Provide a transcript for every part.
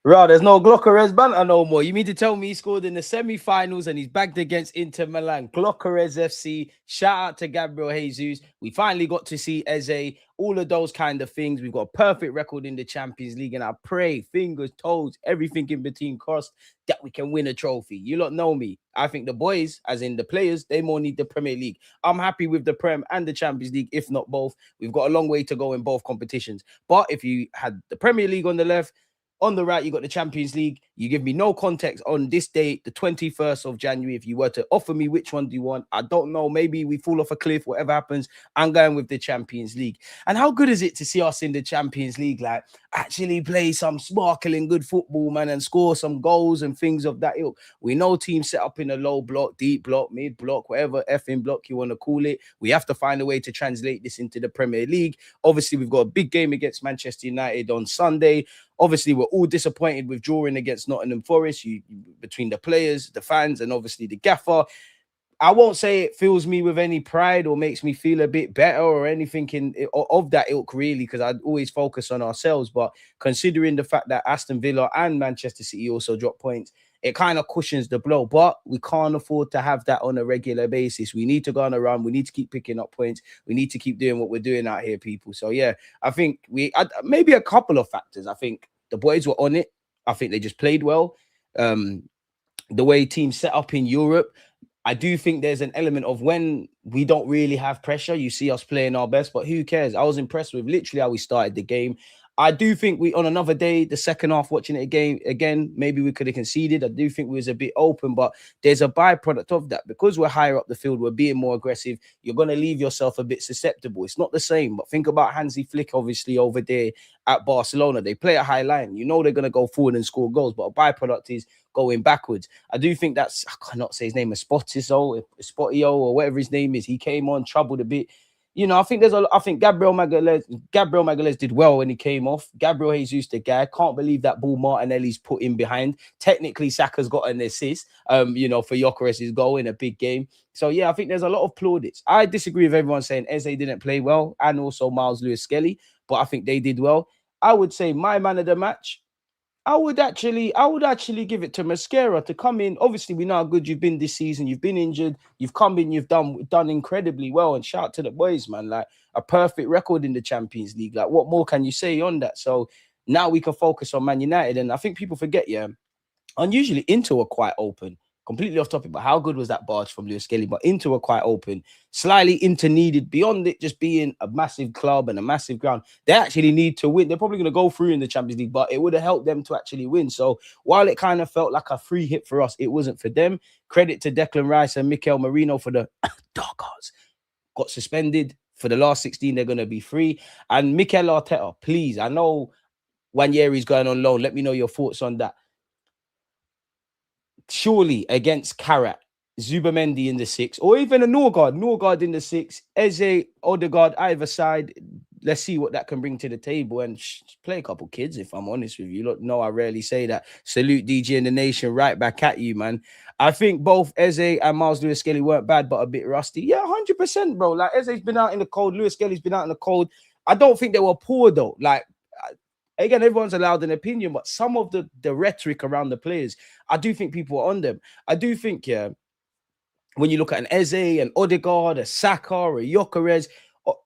Right, there's no Gyökeres banter no more. You mean to tell me he scored in the semi-finals and he's bagged against Inter Milan? Gyökeres FC. Shout out to Gabriel Jesus. We finally got to see Eze. All of those kind of things. We've got a perfect record in the Champions League, and I pray, fingers, toes, everything in between crossed, that we can win a trophy. You lot know me. I think the boys, as in the players, they more need the Premier League. I'm happy with the Prem and the Champions League, if not both. We've got a long way to go in both competitions. But if you had the Premier League on the left, on the right, you got the Champions League. You give me no context on this date, the 21st of January. If you were to offer me which one do you want, I don't know. Maybe we fall off a cliff, whatever happens. I'm going with the Champions League. And how good is it to see us in the Champions League, like actually play some sparkling good football, man, and score some goals and things of that ilk? We know teams set up in a low block, deep block, mid block, whatever effing block you want to call it. We have to find a way to translate this into the Premier League. Obviously, we've got a big game against Manchester United on Sunday. Obviously, we're all disappointed with drawing against Nottingham Forest, between the players, the fans, and obviously the gaffer. I won't say it fills me with any pride or makes me feel a bit better or anything of that ilk, really, because I always focus on ourselves. But considering the fact that Aston Villa and Manchester City also drop points, it kind of cushions the blow. But we can't afford to have that on a regular basis. We need to go on a run. We need to keep picking up points. We need to keep doing what we're doing out here, people. So, yeah, I think maybe a couple of factors. I think the boys were on it. I think they just played well. The way teams set up in Europe, I do think there's an element of when we don't really have pressure, you see us playing our best, but who cares? I was impressed with literally how we started the game. I do think on another day, the second half, watching it again, maybe we could have conceded. I do think we was a bit open, but there's a byproduct of that. Because we're higher up the field, we're being more aggressive, you're going to leave yourself a bit susceptible. It's not the same, but think about Hansi Flick, obviously, over there at Barcelona. They play a high line. You know they're going to go forward and score goals, but a byproduct is going backwards. I do think I cannot say his name, Spotio, or whatever his name is. He came on, troubled a bit. I think I think Gabriel Magalhaes did well when he came off. Gabriel Jesus, the guy, can't believe that ball Martinelli's put in behind. Technically, Saka's got an assist, for Gyökeres' goal in a big game. So, yeah, I think there's a lot of plaudits. I disagree with everyone saying Eze didn't play well, and also Miles Lewis-Skelly, but I think they did well. I would say my man of the match, I would actually give it to Mascara to come in. Obviously, we know how good you've been this season. You've been injured. You've come in. You've done incredibly well. And shout out to the boys, man. Like a perfect record in the Champions League. Like what more can you say on that? So now we can focus on Man United. And I think people forget, unusually Inter were quite open. Completely off topic, but how good was that barge from Lewis Skelly? But Inter were quite open. Slightly Inter needed, beyond it just being a massive club and a massive ground, they actually need to win. They're probably going to go through in the Champions League, but it would have helped them to actually win. So while it kind of felt like a free hit for us, it wasn't for them. Credit to Declan Rice and Mikel Merino for the dark arts. Got suspended. For the last 16, they're going to be free. And Mikel Arteta, please, I know Wanyeri's going on loan. Let me know your thoughts on that. Surely against Karat, Zubamendi in the 6, or even a Norgard in the 6, Eze, Odegaard either side. Let's see what that can bring to the table and play a couple kids, if I'm honest with you. Look, no, I rarely say that. Salute DJ in the nation, right back at you, man. I think both Eze and Miles Lewis-Skelly weren't bad, but a bit rusty. Yeah, 100%, bro. Like, Eze's been out in the cold. Lewis-Skelly's been out in the cold. I don't think they were poor, though. Like, again, everyone's allowed an opinion, but some of the rhetoric around the players, I do think people are on them. I do think, when you look at an Eze, an Odegaard, a Saka, or a Gyökeres,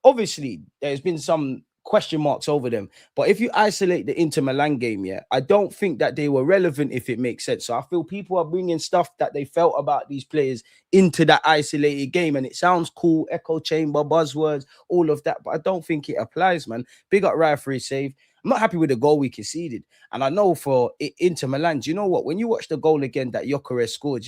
obviously there's been some question marks over them. But if you isolate the Inter Milan game, I don't think that they were relevant, if it makes sense. So I feel people are bringing stuff that they felt about these players into that isolated game. And it sounds cool, echo chamber, buzzwords, all of that. But I don't think it applies, man. Big up Raya for his save. I'm not happy with the goal we conceded. And I know for Inter Milan, do you know what? When you watch the goal again that Gyökeres scored,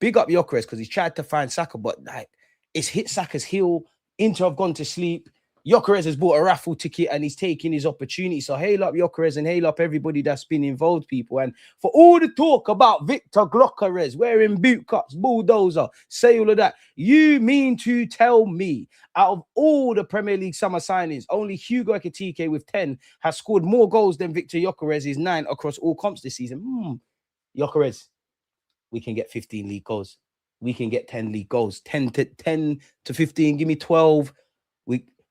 big up Gyökeres because he tried to find Saka, but like it's hit Saka's heel. Inter have gone to sleep. Gyökeres has bought a raffle ticket and he's taking his opportunity. So hail up Gyökeres and hail up everybody that's been involved, people. And for all the talk about Viktor Gyökeres wearing boot cuts, bulldozer, say all of that, you mean to tell me out of all the Premier League summer signings, only Hugo Ekitike with 10 has scored more goals than Viktor Gyökeres' 9 across all comps this season? Gyökeres, we can get 15 league goals. We can get 10 league goals. 10 to 15. Give me 12.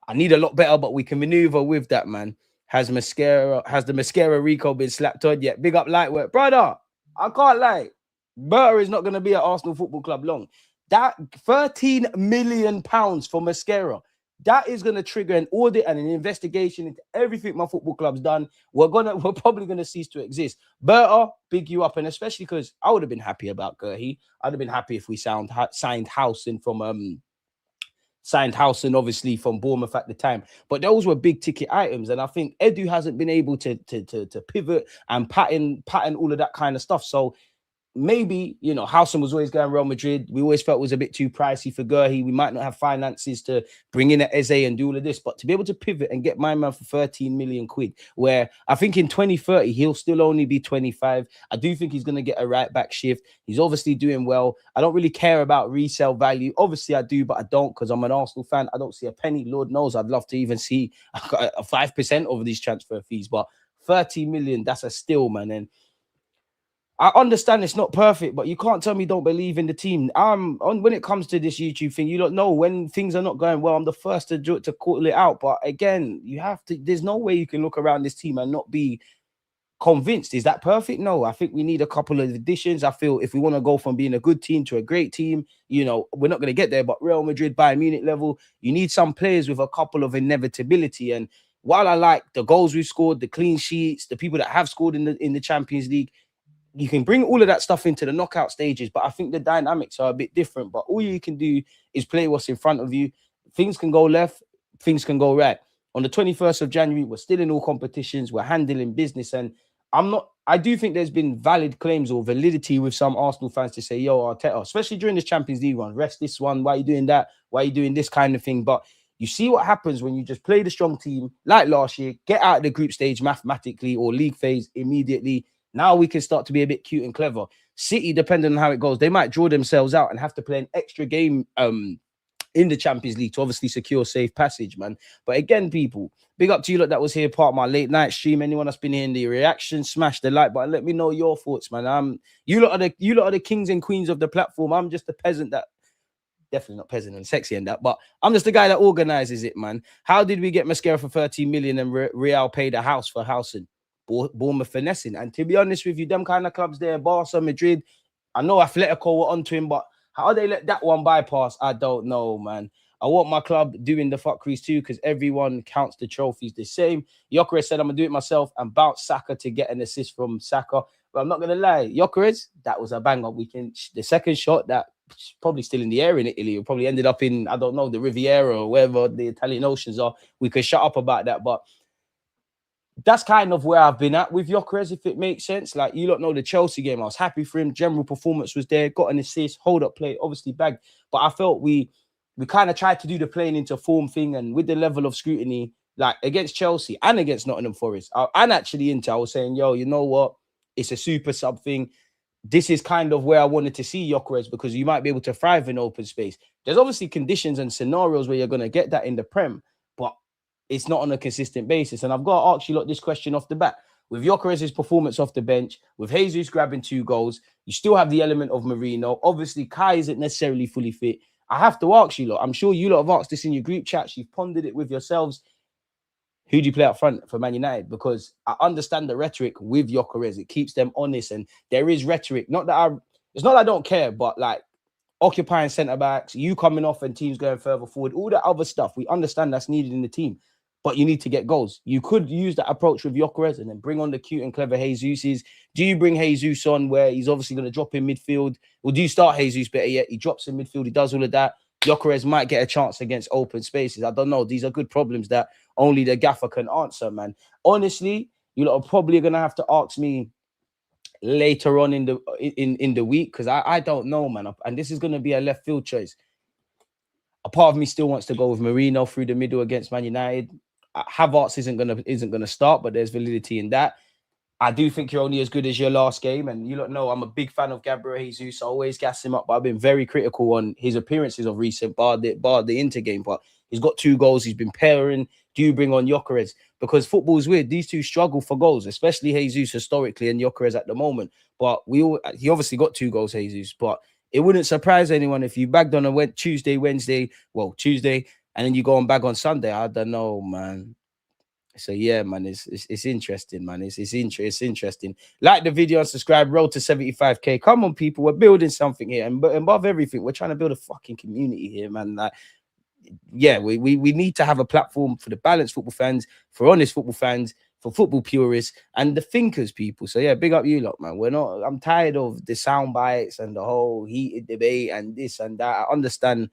I need a lot better, but we can maneuver with that, man. Has the mascara Rico been slapped on yet? Big up Lightwork. Brother, I can't lie. Berta is not going to be at Arsenal Football Club long. That £13 million for mascara, that is going to trigger an audit and an investigation into everything my football club's done. We're probably going to cease to exist. Berta, big you up, and especially because I would have been happy about Gertie. I'd have been happy if we signed Howson obviously from Bournemouth at the time, but those were big ticket items, and I think Edu hasn't been able to pivot and pattern all of that kind of stuff. So maybe, you know, Howson was always going Real Madrid. We always felt it was a bit too pricey for Gertie. We might not have finances to bring in an Eze and do all of this, but to be able to pivot and get my man for 13 million quid, where I think in 2030, he'll still only be 25. I do think he's going to get a right back shift. He's obviously doing well. I don't really care about resale value. Obviously I do, but I don't, because I'm an Arsenal fan. I don't see a penny. Lord knows I'd love to even see a 5% over these transfer fees, but 30 million, that's a steal, man. And I understand it's not perfect, but you can't tell me don't believe in the team. When it comes to this YouTube thing, you don't know when things are not going well. I'm the first to call it out, but again, you have to. There's no way you can look around this team and not be convinced. Is that perfect? No, I think we need a couple of additions. I feel if we want to go from being a good team to a great team, you know, we're not going to get there. But Real Madrid, Bayern Munich level, you need some players with a couple of inevitability. And while I like the goals we've scored, the clean sheets, the people that have scored in the Champions League, you can bring all of that stuff into the knockout stages, but I think the dynamics are a bit different. But all you can do is play what's in front of you. Things can go left, things can go right. On the 21st of January, we're still in all competitions. We're handling business. And I do think there's been valid claims or validity with some Arsenal fans to say, yo, Arteta, especially during this Champions League run, rest this one. Why are you doing that? Why are you doing this kind of thing? But you see what happens when you just play the strong team like last year, get out of the group stage mathematically or league phase immediately. Now we can start to be a bit cute and clever. City, depending on how it goes, they might draw themselves out and have to play an extra game in the Champions League to obviously secure safe passage, man. But again, people, big up to you lot that was here part of my late night stream. Anyone that's been here in the reaction, smash the like button. Let me know your thoughts, man. You lot are the kings and queens of the platform. I'm just a peasant that. Definitely not peasant and sexy and that, but I'm just the guy that organizes it, man. How did we get Mascara for 13 million and Real paid a house for Howson? Bournemouth finessing. And to be honest with you, them kind of clubs there, Barca, Madrid, I know Atletico were onto him, but how they let that one bypass, I don't know, man. I want my club doing the fuckeries too, because everyone counts the trophies the same. Gyökeres said, I'm going to do it myself and bounce Saka to get an assist from Saka. But I'm not going to lie, Gyökeres, that was a banger. The second shot, that probably still in the air in Italy. It probably ended up in, I don't know, the Riviera or wherever the Italian Oceans are. We could shut up about that, but that's kind of where I've been at with Gyökeres, if it makes sense. Like, you lot know the Chelsea game. I was happy for him. General performance was there. Got an assist, hold-up play, obviously bagged. But I felt we kind of tried to do the playing into form thing. And with the level of scrutiny, like against Chelsea and against Nottingham Forest, and actually Inter, I was saying, yo, you know what? It's a super sub thing. This is kind of where I wanted to see Gyökeres, because you might be able to thrive in open space. There's obviously conditions and scenarios where you're going to get that in the Prem, but it's not on a consistent basis. And I've got to ask you lot this question off the bat. With Gyökeres' performance off the bench, with Jesus grabbing 2 goals, you still have the element of Marino. Obviously, Kai isn't necessarily fully fit. I have to ask you lot, I'm sure you lot have asked this in your group chats, you've pondered it with yourselves. Who do you play up front for Man United? Because I understand the rhetoric with Gyökeres. It keeps them honest, and there is rhetoric. It's not that I don't care, but like occupying centre-backs, you coming off and teams going further forward, all that other stuff, we understand that's needed in the team. But you need to get goals. You could use that approach with Gyökeres and then bring on the cute and clever Jesus. Do you bring Jesus on where he's obviously going to drop in midfield? Or do you start Jesus better yet? He drops in midfield. He does all of that. Gyökeres might get a chance against open spaces. I don't know. These are good problems that only the gaffer can answer, man. Honestly, you lot are probably going to have to ask me later on in the week, because I don't know, man. And this is going to be a left field choice. A part of me still wants to go with Marino through the middle against Man United. Havertz isn't gonna start, but there's validity in that. I do think you're only as good as your last game, and you don't know I'm a big fan of Gabriel Jesus. I always gas him up, but I've been very critical on his appearances of recent, bar the Inter game. But he's got 2 goals. He's been pairing. Do you bring on Gyökeres? Because football is weird. These two struggle for goals, especially Jesus historically and Gyökeres at the moment. But he obviously got 2 goals, Jesus. But it wouldn't surprise anyone if you bagged on a Tuesday, and then you go and bag on Sunday. I don't know, man. So yeah, man, it's interesting, man. It's interesting. Like the video and subscribe. Road to 75K. Come on, people, we're building something here, and above everything, we're trying to build a fucking community here, man. Like, yeah, we need to have a platform for the balanced football fans, for honest football fans, for football purists, and the thinkers, people. So yeah, big up you lot, man. We're not. I'm tired of the sound bites and the whole heated debate and this and that. I understand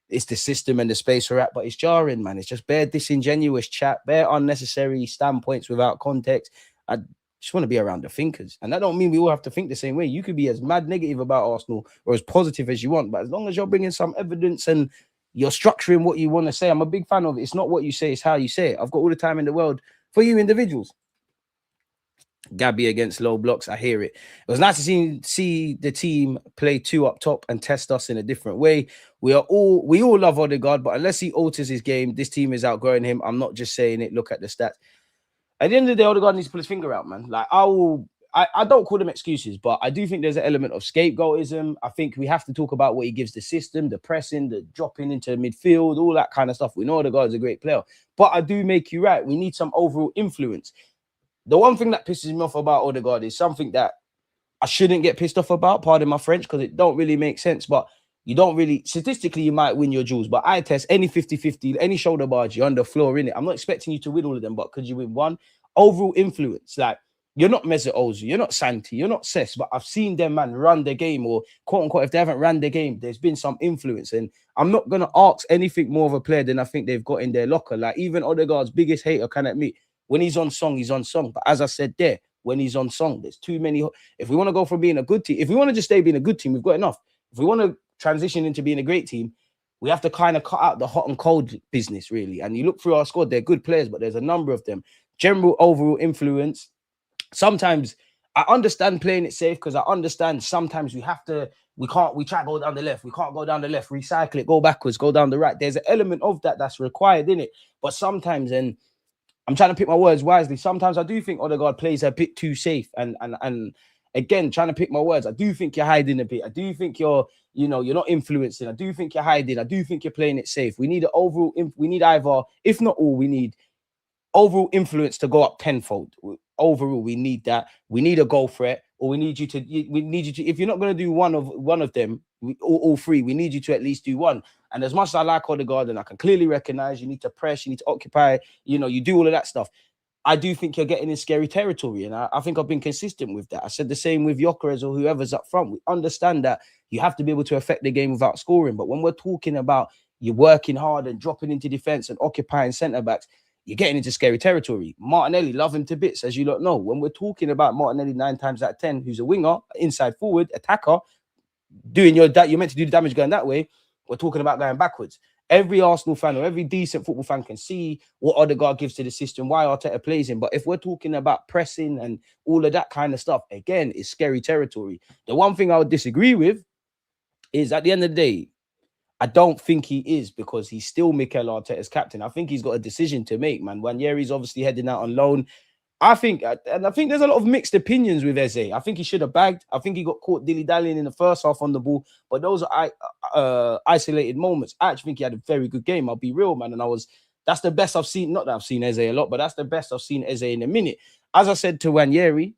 it's the system and the space we're at, but it's jarring, man. It's just bare disingenuous chat, bare unnecessary standpoints without context. I just want to be around the thinkers, and that don't mean we all have to think the same way. You could be as mad negative about Arsenal or as positive as you want, but as long as you're bringing some evidence and you're structuring what you want to say, I'm a big fan of it. It's not what you say, it's how you say it. I've got all the time in the world for you individuals. Gabby against low blocks. I hear it. It was nice to see the team play two up top and test us in a different way. We all love Odegaard, but unless he alters his game, this team is outgrowing him. I'm not just saying it. Look at the stats. At the end of the day, Odegaard needs to pull his finger out, man. Like, I don't call them excuses, but I do think there's an element of scapegoatism. I think we have to talk about what he gives the system, the pressing, the dropping into midfield, all that kind of stuff. We know Odegaard is a great player, but I do make you right. We need some overall influence. The one thing that pisses me off about Odegaard is something that I shouldn't get pissed off about, pardon my French, because it don't really make sense. But you don't really, statistically, you might win your duels. But I test any 50-50, any shoulder barge, you're on the floor in it. I'm not expecting you to win all of them, but could you win one? Overall influence. Like, you're not Mesut Ozil, you're not Santi, you're not Cess, but I've seen them, man, run the game, or quote unquote, if they haven't ran the game, there's been some influence. And I'm not going to ask anything more of a player than I think they've got in their locker. Like, even Odegaard's biggest hater can admit, when he's on song, he's on song. But as I said there, when he's on song, there's too many. If we want to go from being a good team, if we want to just stay being a good team, we've got enough. If we want to transition into being a great team, we have to kind of cut out the hot and cold business, really. And you look through our squad, they're good players, but there's a number of them. General overall influence. Sometimes I understand playing it safe, because I understand sometimes we try to go down the left. We can't go down the left, recycle it, go backwards, go down the right. There's an element of that that's required in it. But sometimes, and I'm trying to pick my words wisely, sometimes I do think Odegaard plays a bit too safe. And again, trying to pick my words, I do think you're hiding a bit. I do think you're not influencing. I do think you're hiding. I do think you're playing it safe. We need an overall, we need either, if not all, we need overall influence to go up tenfold. Overall, we need that. We need a goal threat, or we need you to, if you're not going to do one of them, all three, we need you to at least do one. And as much as I like Odegaard, and I can clearly recognize you need to press, you need to occupy, you do all of that stuff, I do think you're getting in scary territory. And I think I've been consistent with that. I said the same with Gyökeres or whoever's up front. We understand that you have to be able to affect the game without scoring. But when we're talking about you working hard and dropping into defense and occupying centre-backs, you're getting into scary territory. Martinelli, love him to bits, as you lot know. When we're talking about Martinelli 9 times out of 10, who's a winger, inside forward, attacker, you're meant to do the damage going that way, we're talking about going backwards. Every Arsenal fan or every decent football fan can see what Odegaard gives to the system, why Arteta plays him. But if we're talking about pressing and all of that kind of stuff, again, it's scary territory. The one thing I would disagree with is, at the end of the day, I don't think he is, because he's still Mikel Arteta's captain. I think he's got a decision to make, man. Nwaneri's obviously heading out on loan. I think there's a lot of mixed opinions with Eze. I think he should have bagged. I think he got caught dilly-dallying in the first half on the ball, but those are isolated moments. I actually think he had a very good game. I'll be real, man. And that's the best I've seen. Not that I've seen Eze a lot, but that's the best I've seen Eze in a minute. As I said to Nwaneri,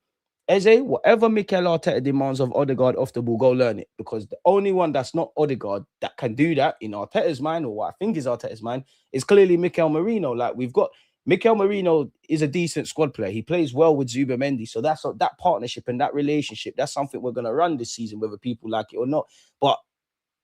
Eze, whatever Mikel Arteta demands of Odegaard off the ball, go learn it. Because the only one that's not Odegaard that can do that in Arteta's mind, or what I think is Arteta's mind, is clearly Mikel Merino. Like, we've got Mikel Merino is a decent squad player. He plays well with Zubimendi. So that's that partnership and that relationship. That's something we're going to run this season, whether people like it or not. But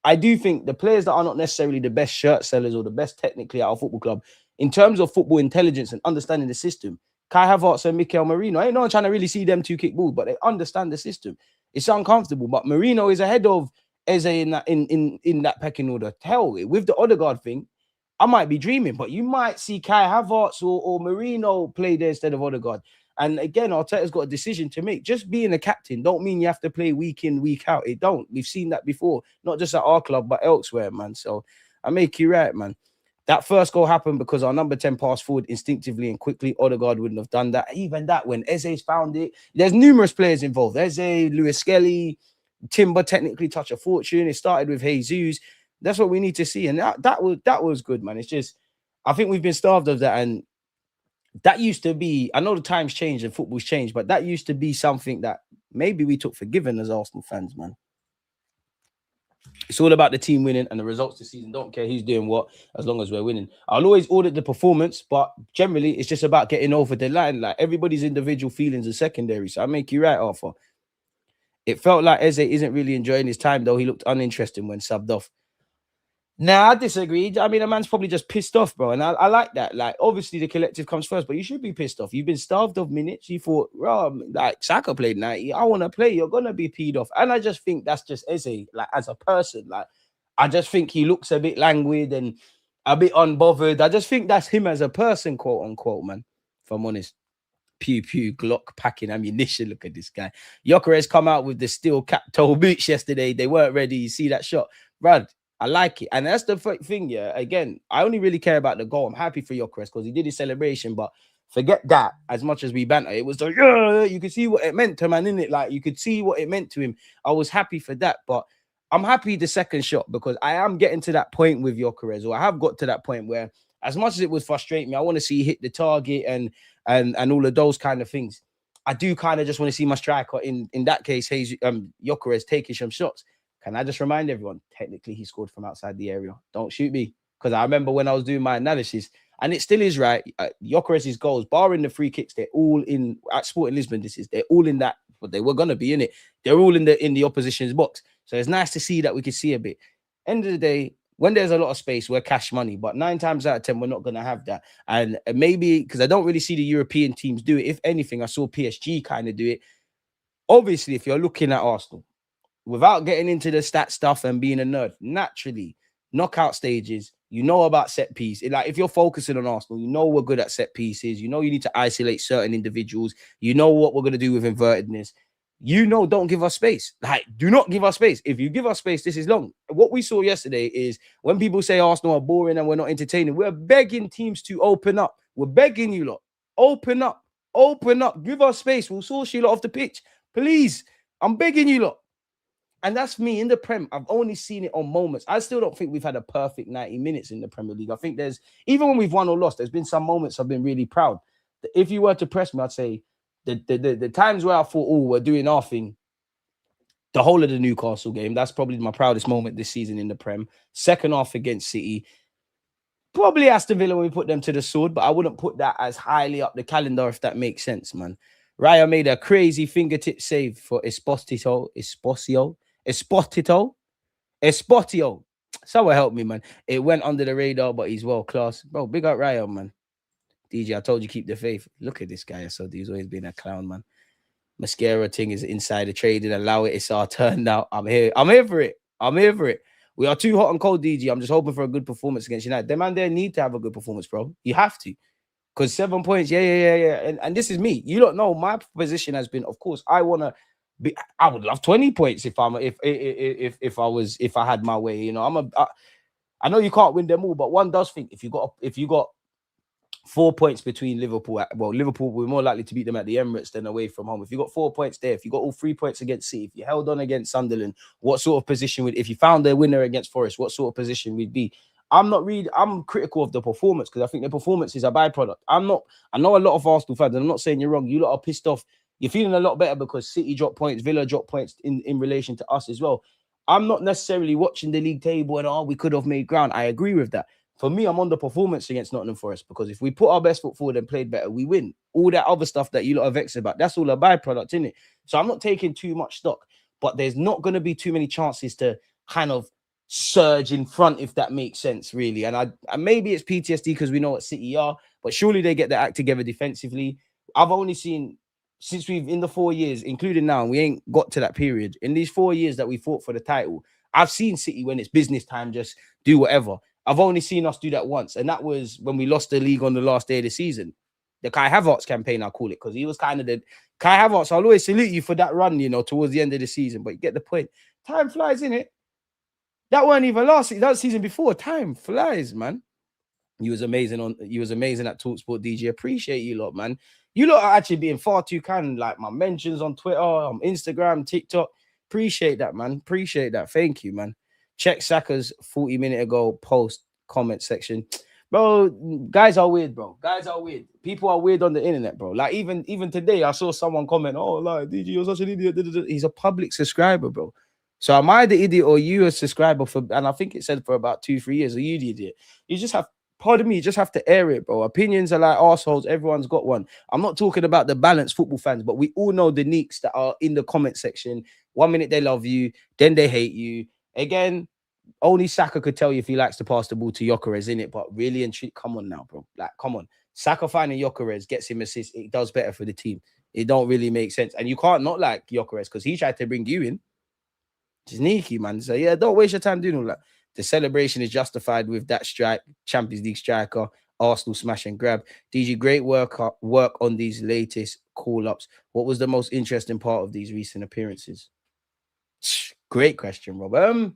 I do think the players that are not necessarily the best shirt sellers or the best technically at our football club, in terms of football intelligence and understanding the system, Kai Havertz and Mikel Merino, ain't no one trying to really see them two kick balls, but they understand the system. It's uncomfortable, but Merino is ahead of Eze in that pecking order. Hell, with the Odegaard thing, I might be dreaming, but you might see Kai Havertz or Merino play there instead of Odegaard. And again, Arteta's got a decision to make. Just being a captain don't mean you have to play week in, week out. It don't. We've seen that before, not just at our club, but elsewhere, man. So I make you right, man. That first goal happened because our number 10 passed forward instinctively and quickly. Odegaard wouldn't have done that. Even that, when Eze's found it, there's numerous players involved. Eze, Lewis Skelly, Timber technically touch a fortune. It started with Jesus. That's what we need to see. And that was good, man. It's just, I think we've been starved of that. And That used to be, I know the times changed and football's changed, but that used to be something that maybe we took for given as Arsenal fans, man. It's all about the team winning and the results this season. Don't care who's doing what, as long as we're winning. I'll always audit the performance, but generally it's just about getting over the line. Like, everybody's individual feelings are secondary. So I make you right, Arthur. It felt like Eze isn't really enjoying his time, though. He looked uninteresting when subbed off. Nah, I disagree. I mean, a man's probably just pissed off, bro. And I like that. Like, obviously, the collective comes first, but you should be pissed off. You've been starved of minutes. You thought, like, Saka played 90. I want to play. You're going to be peed off. And I just think that's just Eze, like, as a person. Like, I just think he looks a bit languid and a bit unbothered. I just think that's him as a person, quote unquote, man, if I'm honest. Pew pew Glock packing ammunition. Look at this guy. Gyökeres come out with the steel cap toe boots yesterday. They weren't ready. You see that shot, Brad? I like it, and that's the thing. Yeah, again, I only really care about the goal. I'm happy for Gyökeres because he did his celebration, but forget that. As much as we banter, it was like, yeah, you could see what it meant to man, innit? Like, you could see what it meant to him. I was happy for that, but I'm happy the second shot because I am getting to that point with Gyökeres, or I have got to that point where, as much as it would frustrate me, I want to see hit the target and all of those kind of things. I do kind of just want to see my striker in that case, Gyökeres, taking some shots. Can I just remind everyone, technically he scored from outside the area. Don't shoot me. Because I remember when I was doing my analysis, and it still is right, Gyökeres' goals, barring the free kicks, they're all in, at Sporting Lisbon, they're all in that, but they were going to be in it. They're all in the opposition's box. So it's nice to see that we can see a bit. End of the day, when there's a lot of space, we're cash money. But 9 times out of 10, we're not going to have that. And maybe, because I don't really see the European teams do it. If anything, I saw PSG kind of do it. Obviously, if you're looking at Arsenal, without getting into the stat stuff and being a nerd, naturally, knockout stages, you know about set piece. Like, if you're focusing on Arsenal, you know we're good at set pieces. You know you need to isolate certain individuals. You know what we're going to do with invertedness. You know, don't give us space. Like, do not give us space. If you give us space, this is long. What we saw yesterday is when people say Arsenal are boring and we're not entertaining, we're begging teams to open up. We're begging you lot. Open up. Open up. Give us space. We'll source you lot off the pitch. Please. I'm begging you lot. And that's me in the Prem. I've only seen it on moments. I still don't think we've had a perfect 90 minutes in the Premier League. I think there's, even when we've won or lost, there's been some moments I've been really proud. If you were to press me, I'd say the times where I thought, oh, we're doing our thing, the whole of the Newcastle game, that's probably my proudest moment this season in the Prem. Second half against City, probably Aston Villa when we put them to the sword, but I wouldn't put that as highly up the calendar, if that makes sense, man. Raya made a crazy fingertip save for Esposito. Someone help me, man. It went under the radar, but he's world class. Bro, big up Raya, man. DJ, I told you, keep the faith. Look at this guy. So he's always been a clown, man. Mascara thing is insider trading. Allow it. It's our turn now. I'm here for it. We are too hot and cold, DG. I'm just hoping for a good performance against United. Them man, they need to have a good performance, bro. You have to. Because 7 points, yeah. And this is me. You don't know. My position has been, of course, I would love 20 points if I had my way. You know, I know you can't win them all, but one does think if you got 4 points between Liverpool, Liverpool we're more likely to beat them at the Emirates than away from home. If you got 4 points there, if you got all 3 points against City, if you held on against Sunderland, what sort of position if you found a winner against Forest, what sort of position we'd be? I'm critical of the performance because I think the performance is a byproduct. I know a lot of Arsenal fans, and I'm not saying you're wrong. You lot are pissed off. You're feeling a lot better because City dropped points, Villa dropped points in relation to us as well. I'm not necessarily watching the league table and we could have made ground. I agree with that. For me, I'm on the performance against Nottingham Forest because if we put our best foot forward and played better, we win. All that other stuff that you lot are vexed about, that's all a byproduct, isn't it? So I'm not taking too much stock, but there's not going to be too many chances to kind of surge in front, if that makes sense, really. And maybe it's PTSD because we know what City are, but surely they get their act together defensively. I've only seen, since in the 4 years, including now, we ain't got to that period. In these 4 years that we fought for the title, I've seen City, when it's business time, just do whatever. I've only seen us do that once, and that was when we lost the league on the last day of the season. The Kai Havertz campaign, I call it, because he was kind of the Kai Havertz. I'll always salute you for that run, towards the end of the season, but you get the point. Time flies, innit? That weren't even last season. That was season before. Time flies, man. You was amazing at TalkSport, DJ. Appreciate you lot, man. You lot are actually being far too kind. Like my mentions on Twitter, on Instagram, TikTok. Appreciate that, man. Appreciate that. Thank you, man. Check Saka's 40-minute ago post comment section. Bro, guys are weird, bro. Guys are weird. People are weird on the internet, bro. Like even today, I saw someone comment, "Oh, like DG, you're such an idiot." He's a public subscriber, bro. So am I the idiot or you a subscriber for? And I think it said for about 2-3 years. Are you the idiot? You just have, pardon me, you just have to air it, bro. Opinions are like assholes. Everyone's got one. I'm not talking about the balanced football fans, but we all know the neeks that are in the comment section. 1 minute they love you, then they hate you. Again, only Saka could tell you if he likes to pass the ball to Gyökeres, in it. But really and truly, come on now, bro. Like, come on. Saka finding Gyökeres gets him assists. It does better for the team. It don't really make sense. And you can't not like Gyökeres because he tried to bring you in. Sneaky, man. So, yeah, don't waste your time doing all that. The celebration is justified with that strike. Champions League striker. Arsenal smash and grab. DG, great work on these latest call-ups. What was the most interesting part of these recent appearances? Great question, Rob.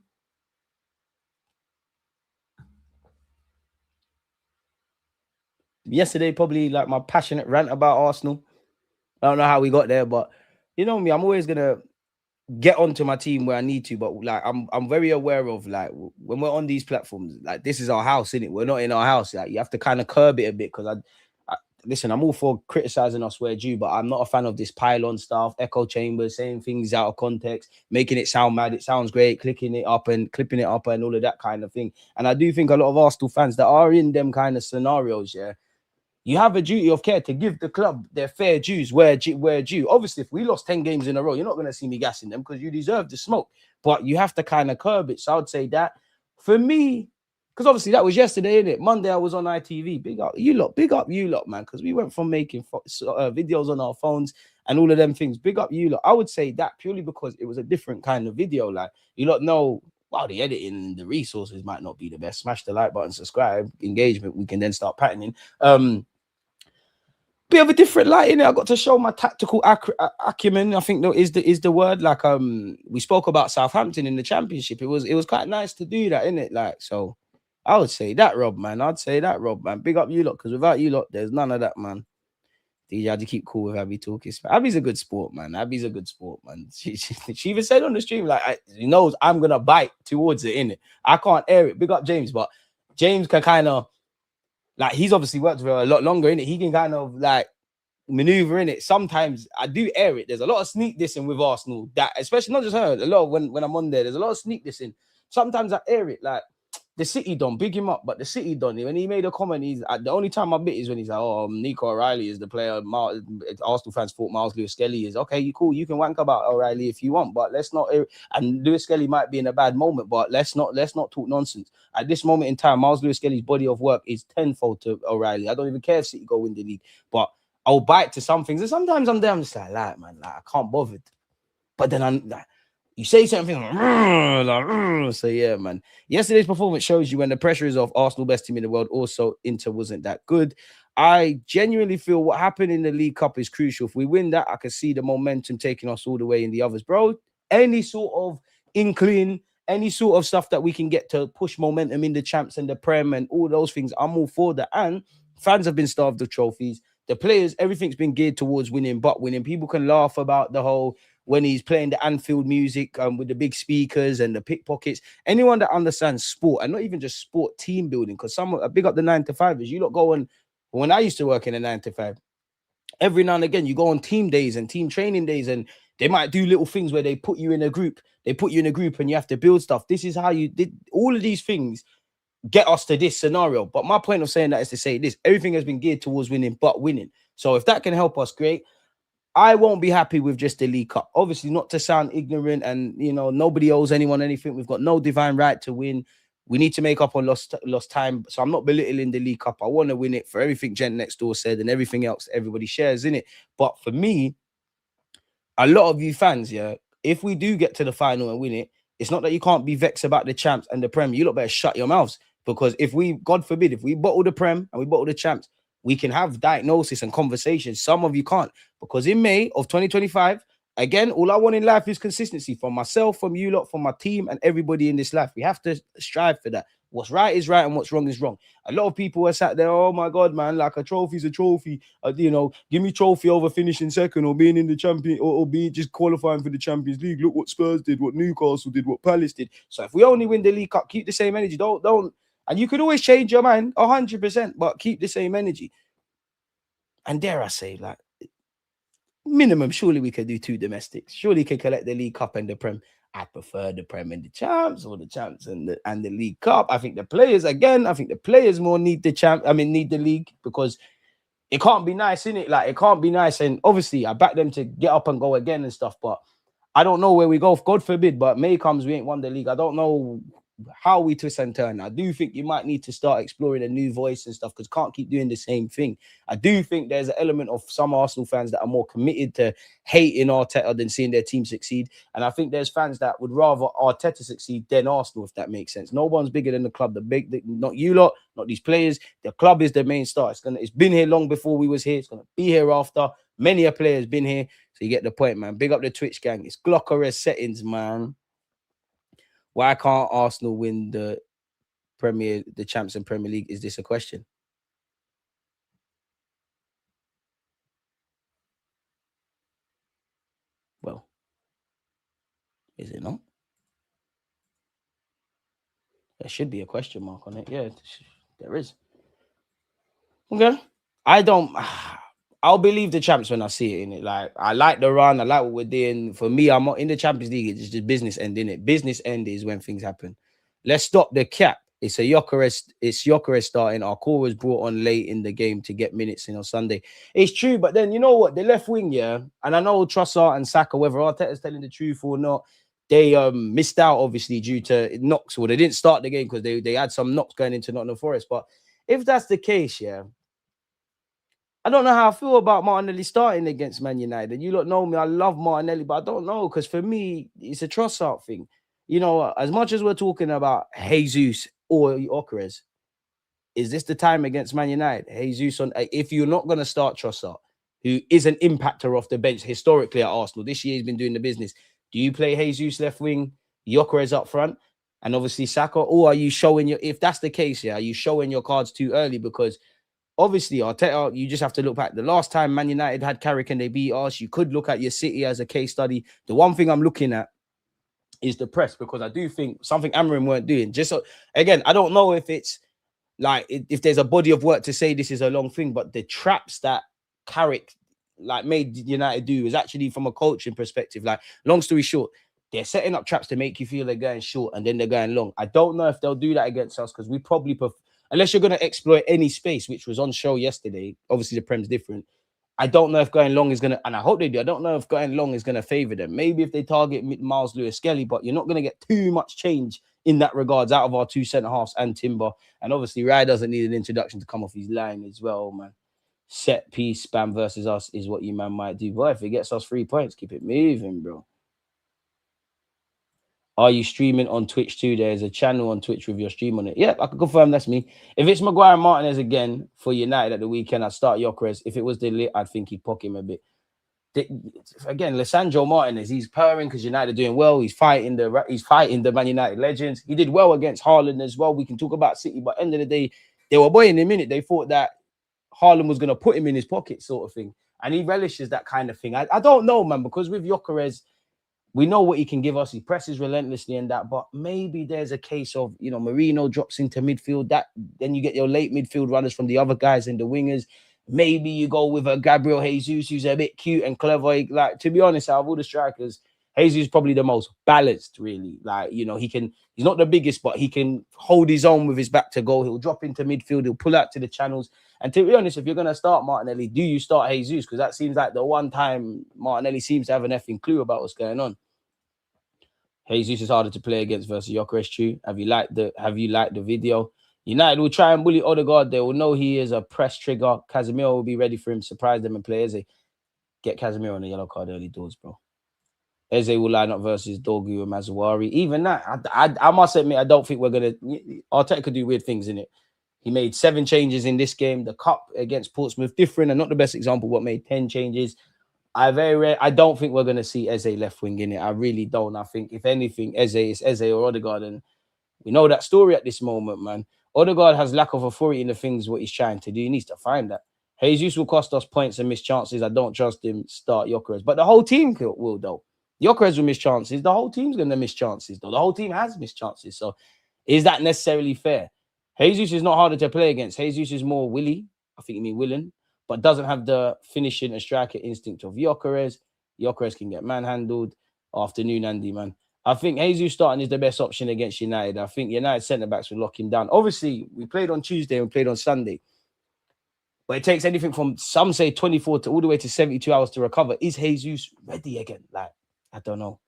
Yesterday, probably like my passionate rant about Arsenal. I don't know how we got there, but you know me, I'm always gonna get onto my team where I need to. But like, I'm very aware of like when we're on these platforms, like this is our house, isn't it? We're not in our house. Like you have to kind of curb it a bit because I listen. I'm all for criticizing us where due, but I'm not a fan of this pylon stuff, echo chambers, saying things out of context, making it sound mad. It sounds great, clicking it up and clipping it up and all of that kind of thing. And I do think a lot of Arsenal fans that are in them kind of scenarios, yeah. You have a duty of care to give the club their fair dues where due. Obviously, if we lost 10 games in a row, you're not going to see me gassing them because you deserve the smoke. But you have to kind of curb it. So I would say that for me, because obviously that was yesterday, innit? Monday I was on ITV. Big up you lot, man. Because we went from making videos on our phones and all of them things. Big up you lot. I would say that purely because it was a different kind of video. Like you lot know, while the editing, the resources might not be the best. Smash the like button, subscribe, engagement. We can then start patterning. Bit of a different light in it. I got to show my tactical acumen. I think that is the word. Like we spoke about Southampton in the Championship. It was quite nice to do that, innit? Like so, I would say that, Rob, man. I'd say that, Rob, man. Big up you lot, because without you lot, there's none of that, man. DJ, I had to keep cool with Abby talking. Abby's a good sport, man. Abby's a good sport, man. She even said on the stream, like, he knows I'm gonna bite towards it, innit? I can't air it. Big up James, but James can kind of. Like, he's obviously worked for a lot longer, innit? He can kind of, like, maneuver in it. Sometimes I do air it. There's a lot of sneak dissing with Arsenal. That, especially not just her, a lot of when I'm on there, there's a lot of sneak dissing. Sometimes I air it. Like, the City Don, big him up, but the City Don, when he made a comment, the only time I bit is when he's like, oh, Nico O'Reilly is the player. Arsenal fans thought Miles Lewis-Skelly is. Okay, you cool. You can wank about O'Reilly if you want, but let's not. And Lewis-Skelly might be in a bad moment, but let's not talk nonsense. At this moment in time, Miles Lewis-Skelly's body of work is tenfold to O'Reilly. I don't even care if City go win the league, but I'll bite to some things. And sometimes I'm there, I'm just like, man, like, I can't bother. But then I'm like, you say something like, so yeah, man. Yesterday's performance shows you when the pressure is off, Arsenal best team in the world. Also, Inter wasn't that good. I genuinely feel what happened in the League Cup is crucial. If we win that, I can see the momentum taking us all the way in the others, bro. Any sort of inkling, any sort of stuff that we can get to push momentum in the champs and the Prem and all those things, I'm all for that. And fans have been starved of trophies. The players, everything's been geared towards winning, but winning. People can laugh about the whole when he's playing the Anfield music with the big speakers and the pickpockets. Anyone that understands sport, and not even just sport, team building, because some big up the 9-to-5ers. You lot go on, when I used to work in a 9-to-5, every now and again, you go on team days and team training days, and they might do little things where they put you in a group. They put you in a group and you have to build stuff. This is how you did all of these things get us to this scenario. But my point of saying that is to say this: everything has been geared towards winning, but winning. So if that can help us, great. I won't be happy with just the League Cup. Obviously, not to sound ignorant and, you know, nobody owes anyone anything. We've got no divine right to win. We need to make up on lost time. So I'm not belittling the League Cup. I want to win it for everything Gent next door said and everything else everybody shares in it. But for me, a lot of you fans, yeah, if we do get to the final and win it, it's not that you can't be vexed about the champs and the Prem. You lot better shut your mouths, because if we, God forbid, if we bottle the Prem and we bottle the champs, we can have diagnosis and conversations. Some of you can't, because in May of 2025, again, all I want in life is consistency from myself, from you lot, from my team, and everybody in this life. We have to strive for that. What's right is right and what's wrong is wrong. A lot of people are sat there, oh my God, man, like a trophy's a trophy. You know, give me trophy over finishing second or being in the champion or being just qualifying for the Champions League. Look what Spurs did, what Newcastle did, what Palace did. So if we only win the League Cup, keep the same energy. Don't. And you could always change your mind 100%, but keep the same energy. And dare I say, like, minimum, surely we could do 2 domestics. Surely can collect the League Cup and the Prem. I prefer the Prem and the Champs, or the Champs and the League Cup. I think the players more need need the league, because it can't be nice, innit? Like, it can't be nice. And obviously, I back them to get up and go again and stuff, but I don't know where we go. God forbid, but May comes, we ain't won the league. I don't know how we twist and turn. I do think you might need to start exploring a new voice and stuff, because can't keep doing the same thing. I do think there's an element of some Arsenal fans that are more committed to hating Arteta than seeing their team succeed. And I think there's fans that would rather Arteta succeed than Arsenal, if that makes sense. No one's bigger than the club. Not you lot, not these players. The club is the main star. It's been here long before we was here. It's gonna be here after. Many a player's been here. So you get the point, man. Big up the Twitch gang. It's Gyökeres settings, man. Why can't Arsenal win the Champs and Premier League? Is this a question? Well, is it not? There should be a question mark on it. Yeah, there is. Okay. I'll believe the Champs when I see it in it. Like, I like the run. I like what we're doing. For me, I'm not in the Champions League. It's just business end, innit? Business end is when things happen. Let's stop the cap. It's Gyökeres starting. Our call was brought on late in the game to get minutes in on Sunday. It's true, but then you know what? The left wing, yeah, and I know Trossard and Saka, whether Arteta's telling the truth or not, they missed out, obviously, due to knocks. Well, they didn't start the game because they had some knocks going into Nottingham Forest. But if that's the case, yeah, I don't know how I feel about Martinelli starting against Man United. You lot know me, I love Martinelli, but I don't know, because for me, it's a Trossard thing. You know, as much as we're talking about Jesus or Gyökeres, is this the time against Man United? Jesus, if you're not going to start Trossard, who is an impactor off the bench historically at Arsenal, this year he's been doing the business. Do you play Jesus left wing, Gyökeres up front, and obviously Saka? Or are you showing if that's the case, yeah, are you showing your cards too early? Because obviously, Arteta, you just have to look back. The last time Man United had Carrick and they beat us, you could look at your City as a case study. The one thing I'm looking at is the press, because I do think something Amorim weren't doing. Just so, again, I don't know if it's like if there's a body of work to say this is a long thing, but the traps that Carrick made United do is actually from a coaching perspective. Like, long story short, they're setting up traps to make you feel they're going short and then they're going long. I don't know if they'll do that against us, because we probably unless you're going to exploit any space, which was on show yesterday. Obviously, the Prem's different. I don't know if going long is going to, and I hope they do. I don't know if going long is going to favor them. Maybe if they target Miles Lewis-Skelly, but you're not going to get too much change in that regards out of our 2 centre-halves and Timber. And obviously, Raya doesn't need an introduction to come off his line as well, man. Set piece spam versus us is what you man might do. But if it gets us 3 points, keep it moving, bro. Are you streaming on Twitch too? There's a channel on Twitch with your stream on it. Yeah, I can confirm that's me. If it's Maguire and Martinez again for United at the weekend, I'd start Gyökeres. If it was Deluded, I'd think he'd pock him a bit. Again, Lisandro Martinez, he's purring because United are doing well. He's fighting the Man United legends. He did well against Haaland as well. We can talk about City, but at the end of the day, they were boying him in it. They thought that Haaland was going to put him in his pocket, sort of thing. And he relishes that kind of thing. I don't know, man, because with Gyökeres, we know what he can give us. He presses relentlessly in that, but maybe there's a case of, Marino drops into midfield. Then you get your late midfield runners from the other guys and the wingers. Maybe you go with a Gabriel Jesus, who's a bit cute and clever. Like, to be honest, out of all the strikers, Jesus is probably the most balanced, really. Like, he's not the biggest, but he can hold his own with his back to goal. He'll drop into midfield. He'll pull out to the channels. And to be honest, if you're going to start Martinelli, do you start Jesus? Because that seems like the one time Martinelli seems to have an effing clue about what's going on. Jesus is harder to play against versus Gyökeres. True. Have you liked the video? United will try and bully Odegaard. They will know he is a press trigger. Casemiro will be ready for him. Surprise them and play Eze. Get Casemiro on the yellow card early doors, bro. Eze will line up versus Dorgu and Mazawari. Even that, I must admit, I don't think we're going to... Arteta could do weird things in it. He made 7 changes in this game. The Cup against Portsmouth, different and not the best example, but made 10 changes. I don't think we're going to see Eze left wing in it. I really don't. I think, if anything, Eze is Eze or Odegaard. And we know that story at this moment, man. Odegaard has lack of authority in the things what he's trying to do. He needs to find that. Jesus will cost us points and miss chances. I don't trust him. Start Gyökeres. But the whole team will, though. Gyökeres will miss chances. The whole team's going to miss chances, though. The whole team has missed chances. So is that necessarily fair? Jesus is not harder to play against. Jesus is more willy. I think you mean willing, but doesn't have the finishing and striker instinct of Gyökeres. Gyökeres can get manhandled. Afternoon, Andy, man. I think Jesus starting is the best option against United. I think United centre-backs will lock him down. Obviously, we played on Tuesday and we played on Sunday. But it takes anything from, some say 24 to all the way to 72 hours to recover. Is Jesus ready again? Like, I don't know.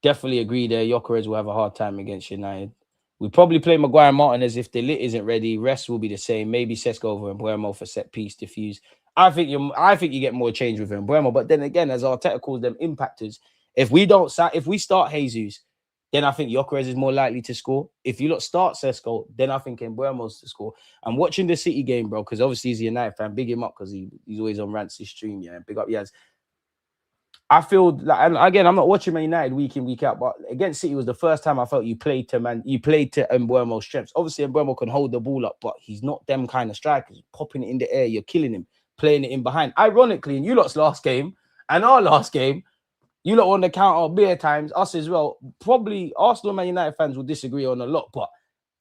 Definitely agree there. Gyökeres will have a hard time against United. We probably play Maguire Martinez if the lit isn't ready. Rest will be the same. Maybe Sesko over Mbeumo for set piece diffuse. I think you get more change with Mbeumo. But then again, as Arteta calls them impactors, if we start Jesus, then I think Gyökeres is more likely to score. If you start Sesko, then I think Mbeumo's to score. I'm watching the City game, bro, because obviously he's a United fan. Big him up because he's always on Rancy's stream. Yeah, big up Yaz. I feel like, and again, I'm not watching Man United week in, week out, but against City was the first time I felt you played to Mbeumo's strengths. Obviously, Mbeumo can hold the ball up, but he's not them kind of strikers. Popping it in the air, you're killing him, playing it in behind. Ironically, in you lot's last game and our last game, you lot on the counter bare times, us as well. Probably Arsenal and Man United fans will disagree on a lot, but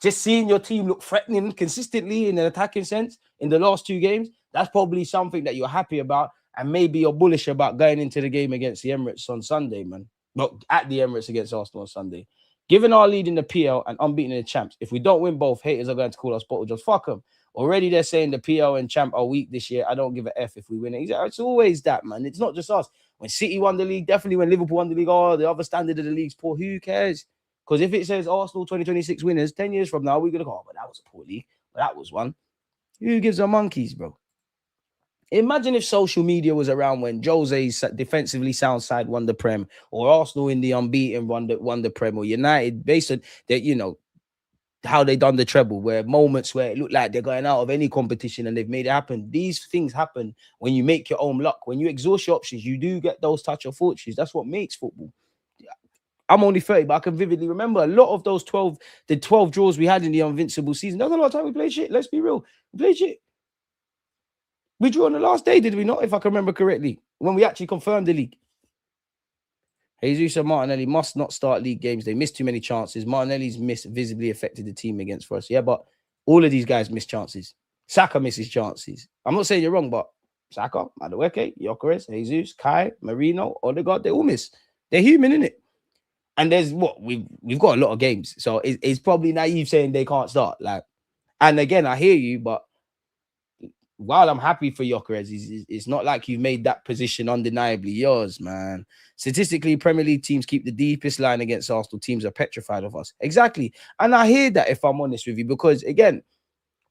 just seeing your team look threatening consistently in an attacking sense in the last 2 games, that's probably something that you're happy about. And maybe you're bullish about going into the game against the Emirates on Sunday, man. Well, at the Emirates against Arsenal on Sunday. Given our lead in the PL and unbeaten in the champs, if we don't win both, haters are going to call us bottle jobs. Fuck them. Already they're saying the PL and champ are weak this year. I don't give a F if we win it. It's always that, man. It's not just us. When City won the league, definitely when Liverpool won the league, oh, the other standard of the league's poor. Who cares? Because if it says Arsenal 2026 winners, 10 years from now, we're going to go, oh, but that was a poor league. But that was one. Who gives a monkeys, bro? Imagine if social media was around when Jose's defensively sound side won the Prem, or Arsenal in the unbeaten won the Prem, or United based on that, how they done the treble, where moments where it looked like they're going out of any competition and they've made it happen. These things happen when you make your own luck. When you exhaust your options, you do get those touch of fortunes. That's what makes football. I'm only 30, but I can vividly remember a lot of those 12 draws we had in the Invincible season. There's a lot of time we played shit. Let's be real. We played shit. We drew on the last day, did we not? If I can remember correctly, when we actually confirmed the league. Jesus and Martinelli must not start league games. They missed too many chances. Martinelli's miss visibly affected the team against us. Yeah, but all of these guys miss chances. Saka misses chances. I'm not saying you're wrong, but Saka, Madueke, Gyökeres, Jesus, Kai, Marino, Odegaard, they all miss. They're human, innit? And there's we've got a lot of games. So it's probably naive saying they can't start. And again, I hear you, but while I'm happy for Gyökeres, it's not like you've made that position undeniably yours, man. Statistically, Premier League teams keep the deepest line against Arsenal. Teams are petrified of us. Exactly. And I hear that, if I'm honest with you, because again,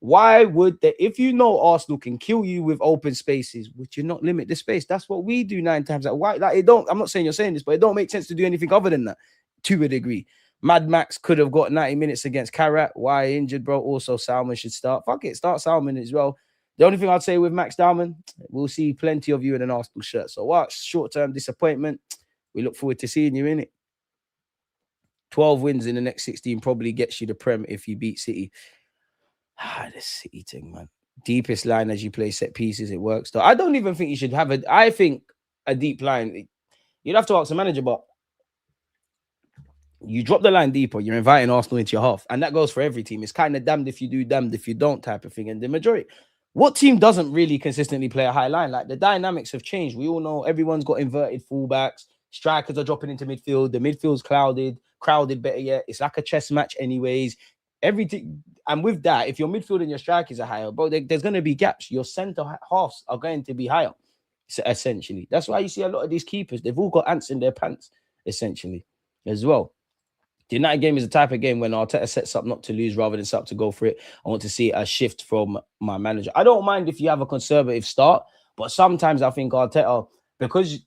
why would they, if you know Arsenal can kill you with open spaces, would you not limit the space? That's what we do 9 times. Why? I'm not saying you're saying this, but it don't make sense to do anything other than that to a degree. Mad Max could have got 90 minutes against Karat. Why injured, bro? Also, Salmon should start. Fuck it, start Salmon as well. The only thing I'd say with Max Diamond, we'll see plenty of you in an Arsenal shirt. So what? Short-term disappointment. We look forward to seeing you in it. 12 wins in the next 16 probably gets you the Prem if you beat City. The City thing, man. Deepest line as you play set pieces, it works. Though I don't even think you should have I think a deep line. You'd have to ask the manager, but you drop the line deeper, you're inviting Arsenal into your half. And that goes for every team. It's kind of damned if you do, damned if you don't type of thing. And the majority... What team doesn't really consistently play a high line? Like, the dynamics have changed. We all know everyone's got inverted fullbacks. Strikers are dropping into midfield. The midfield's crowded better yet. It's like a chess match anyways. Everything. And with that, if your midfield and your strikers are higher, bro, there's going to be gaps. Your centre halves are going to be higher, essentially. That's why you see a lot of these keepers. They've all got ants in their pants, essentially, as well. The United game is a type of game when Arteta sets up not to lose rather than set up to go for it. I want to see a shift from my manager. I don't mind if you have a conservative start, but sometimes I think Arteta, because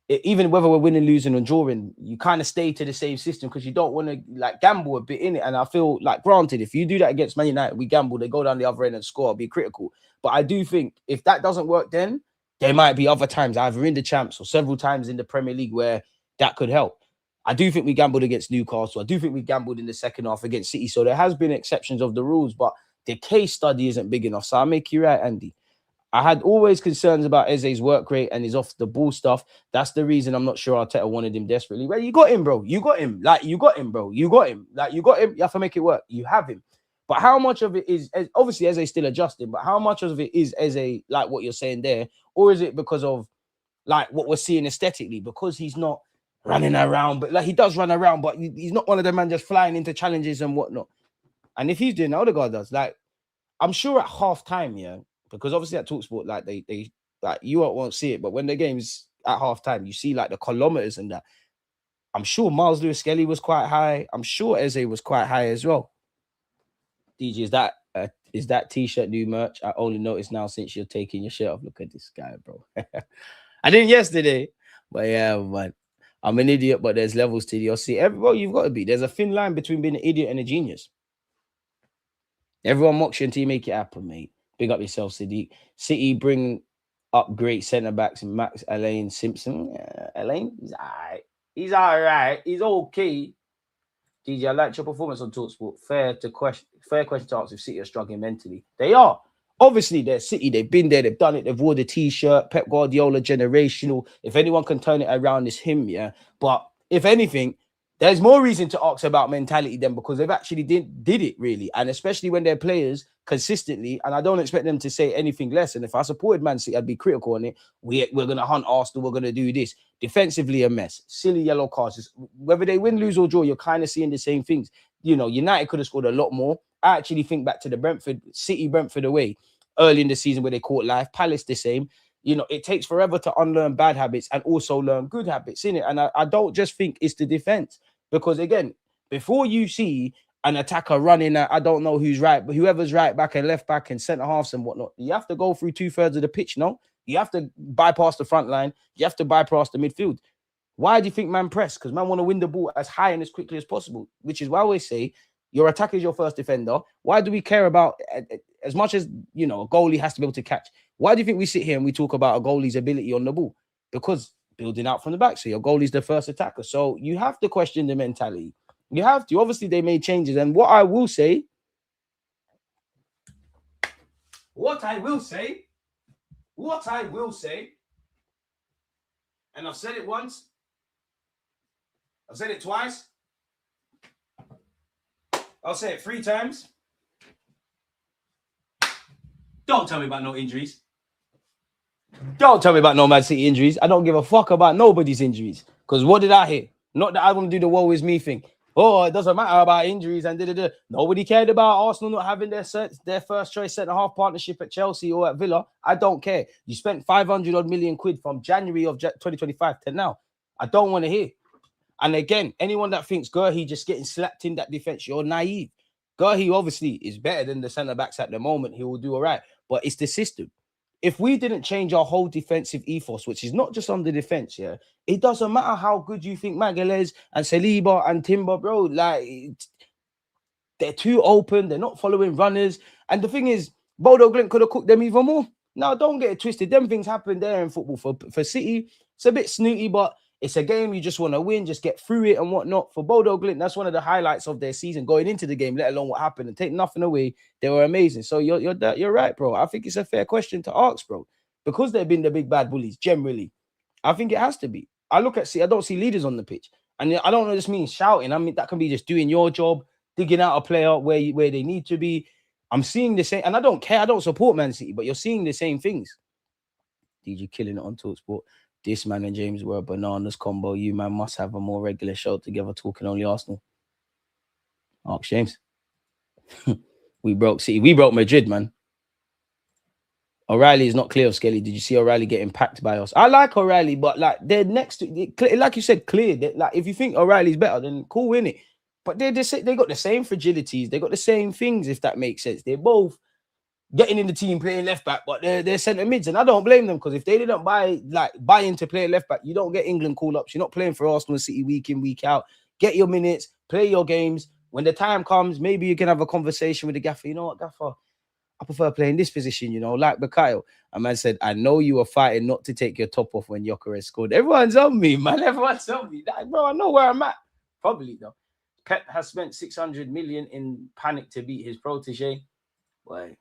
even whether we're winning, losing, or drawing, you kind of stay to the same system because you don't want to gamble a bit in it. And I feel like, granted, if you do that against Man United, we gamble, they go down the other end and score, be critical. But I do think if that doesn't work, then there might be other times, either in the champs or several times in the Premier League, where that could help. I do think we gambled against Newcastle. I do think we gambled in the second half against City. So there has been exceptions of the rules, but the case study isn't big enough. So I'll make you right, Andy. I had always concerns about Eze's work rate and his off-the-ball stuff. That's the reason I'm not sure Arteta wanted him desperately. Well, you got him, bro. You got him. You got him, bro. You got him. You got him. You have to make it work. You have him. But how much of it is obviously Eze still adjusting, but how much of it is Eze, like what you're saying there, or is it because of like what we're seeing aesthetically? Because he's not running around, but like he does run around, but he's not one of the men just flying into challenges and whatnot. And if he's doing Odegaard does, like I'm sure at half time, yeah, because obviously at TalkSport, like they like you won't see it, but when the game's at half time, you see like the kilometers and that. I'm sure Miles Lewis Skelly was quite high. I'm sure Eze was quite high as well. DG, is that t-shirt new merch? I only noticed now since you're taking your shirt off. Look at this guy, bro. I didn't yesterday, but yeah, man. I'm an idiot, but there's levels to the OC. Everybody, you've got to be. There's a thin line between being an idiot and a genius. Everyone mocks you until you make it happen, mate. Big up yourself, Sadiq. City bring up great centre backs, Max, Elaine, Simpson. Elaine, he's all right. He's all right. He's okay. DJ, I liked your performance on TalkSport. Fair question to ask if City are struggling mentally. They are. Obviously, they're City. They've been there. They've done it. They've wore the T-shirt. Pep Guardiola, generational. If anyone can turn it around, it's him, yeah. But if anything, there's more reason to ask about mentality than because they've actually did it, really. And especially when they're players consistently, and I don't expect them to say anything less. And if I supported Man City, I'd be critical on it. We're going to hunt Arsenal. We're going to do this. Defensively, a mess. Silly yellow cards. Whether they win, lose, or draw, you're kind of seeing the same things. You know, United could have scored a lot more. I actually think back to the Brentford away early in the season where they caught life. Palace the same. You know, it takes forever to unlearn bad habits and also learn good habits, innit? And I don't just think it's the defense. Because again, before you see an attacker running at, I don't know who's right, but whoever's right back and left back and centre halves and whatnot, you have to go through 2/3 of the pitch, no? You have to bypass the front line. You have to bypass the midfield. Why do you think man press? Because man want to win the ball as high and as quickly as possible, which is why I always say your attacker is your first defender. Why do we care about, as much as, you know, a goalie has to be able to catch? Why do you think we sit here and we talk about a goalie's ability on the ball? Because building out from the back. So your goalie's the first attacker. So you have to question the mentality. You have to. Obviously, they made changes. And what I will say, and I've said it once, I've said it twice, I'll say it 3 times. Don't tell me about no injuries. Don't tell me about no Man City injuries. I don't give a fuck about nobody's injuries. Because what did I hear? Not that I want to do the woe is me thing. Oh, it doesn't matter about injuries and da-da-da. Nobody cared about Arsenal not having their first choice centre-half partnership at Chelsea or at Villa. I don't care. You spent 500 odd million quid from January of 2025 to now. I don't want to hear. And again, anyone that thinks Gurhey just getting slapped in that defense, you're naive. Gurhey obviously is better than the centre-backs at the moment. He will do all right. But it's the system. If we didn't change our whole defensive ethos, which is not just on the defense, yeah, it doesn't matter how good you think Magalhaes and Saliba and Timber, bro, like, they're too open. They're not following runners. And the thing is, Bodo Glimt could have cooked them even more. Now, don't get it twisted. Them things happen there in football. For City, it's a bit snooty, but it's a game you just want to win, just get through it and whatnot. For Bodo Glimt, that's one of the highlights of their season going into the game, let alone what happened. And take nothing away, they were amazing. So you're right, bro. I think it's a fair question to ask, bro. Because they've been the big bad bullies, generally. I think it has to be. I don't see leaders on the pitch. And I don't just mean shouting. I mean, that can be just doing your job, digging out a player where they need to be. I'm seeing the same, and I don't care. I don't support Man City, but you're seeing the same things. DG killing it on TalkSport. This man and James were a bananas combo. You, man, must have a more regular show together talking only Arsenal. Ask James. We broke City. We broke Madrid, man. O'Reilly is not clear of Skelly. Did you see O'Reilly getting packed by us? I like O'Reilly, but like they're next to, like you said, clear. Like if you think O'Reilly's better, then cool, innit? But they got the same fragilities. They got the same things, if that makes sense. They're both getting in the team playing left back, but they're centre mids, and I don't blame them because if they didn't buy into playing left back, you don't get England call ups. You're not playing for Arsenal City week in, week out. Get your minutes, play your games. When the time comes, maybe you can have a conversation with the gaffer. You know what, gaffer? I prefer playing this position, you know, like Bukayo. A man said, I know you were fighting not to take your top off when Gyökeres scored. Everyone's on me, man. Everyone's on me. Like, bro, I know where I'm at. Probably, though. Pep has spent 600 million in panic to beat his protege. Boy.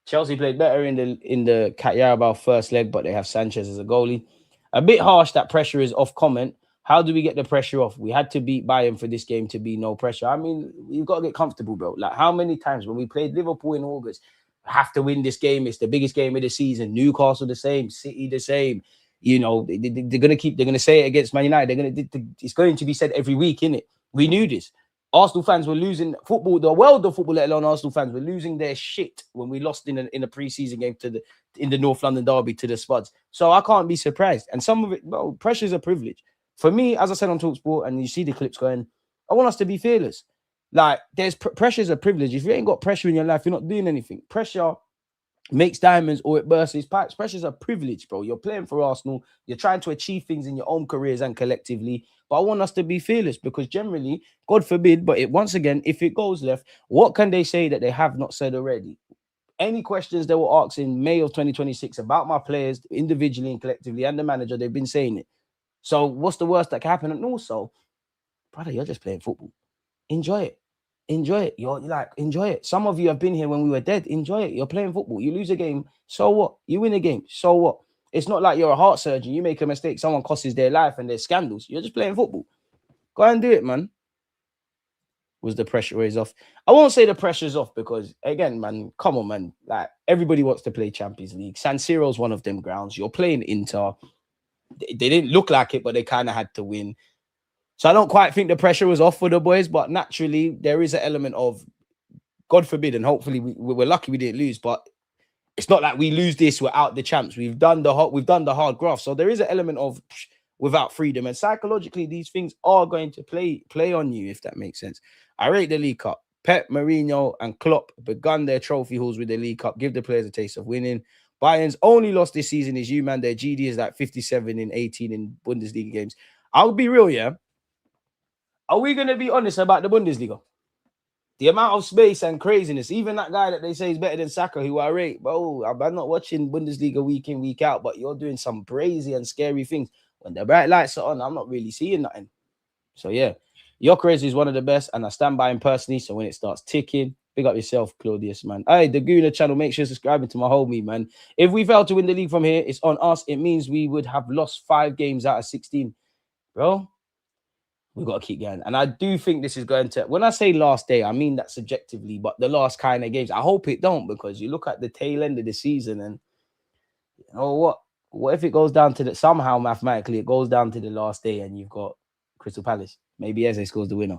Chelsea played better in the Cat Yarabao first leg, but they have Sanchez as a goalie. A bit harsh that pressure is off comment, How do we get the pressure off? We had to beat Bayern for this game to be no pressure. I mean, you've got to get comfortable, bro. Like, how many times when we played Liverpool in August, have to win this game. It's the biggest game of the season. Newcastle the same, City the same. You know, they're gonna say it against Man United. It's going to be said every week, innit? We knew this. Arsenal fans were losing football, the world of football, let alone Arsenal fans, were losing their shit when we lost in a preseason game in the North London derby to the Spuds. So I can't be surprised. And some of it, well, pressure is a privilege. For me, as I said on TalkSport, and you see the clips going, I want us to be fearless. Like, there's pressure is a privilege. If you ain't got pressure in your life, you're not doing anything. Pressure makes diamonds or it bursts his pipes. Pressure is a privilege, bro. You're playing for Arsenal. You're trying to achieve things in your own careers and collectively. But I want us to be fearless because generally, God forbid, but once again, if it goes left, what can they say that they have not said already? Any questions they were asked in May of 2026 about my players individually and collectively and the manager, they've been saying it. So what's the worst that can happen? And also, brother, you're just playing football. Enjoy it. Enjoy it. You're like, enjoy it. Some of you have been here when we were dead. Enjoy it. You're playing football. You lose a game. So what? You win a game. So what? It's not like you're a heart surgeon. You make a mistake. Someone costs their life and there's scandals. You're just playing football. Go and do it, man. Was the pressure raised off? I won't say the pressure's off because, again, man, come on, man. Like, everybody wants to play Champions League. San Siro's one of them grounds. You're playing Inter. They didn't look like it, but they kind of had to win. So I don't quite think the pressure was off for the boys, but naturally there is an element of, God forbid, and hopefully we're lucky we didn't lose, but it's not like we lose this, we're out the champs. We've done the hard graft. So there is an element of without freedom, and psychologically these things are going to play on you, if that makes sense. I rate the League Cup. Pep, Mourinho, and Klopp begun their trophy hauls with the League Cup. Give the players a taste of winning. Bayern's only loss this season is you, man. Their GD is like 57 in 18 in Bundesliga games. I'll be real, yeah. Are we going to be honest about the Bundesliga? The amount of space and craziness, even that guy that they say is better than Saka, who I rate, bro, I'm not watching Bundesliga week in, week out, but you're doing some crazy and scary things. When the bright lights are on, I'm not really seeing nothing. So, yeah, Gyökeres is one of the best, and I stand by him personally. So when it starts ticking, big up yourself, Claudius, man. Hey, the Gooner channel, make sure you're subscribing to my homie, man. If we fail to win the league from here, it's on us. It means we would have lost 5 games out of 16. Bro, we've got to keep going. And I do think this is going to, when I say last day, I mean that subjectively, but the last kind of games, I hope it don't, because you look at the tail end of the season and, you know what? What if it goes down to somehow mathematically it goes down to the last day and you've got Crystal Palace? Maybe Eze scores the winner.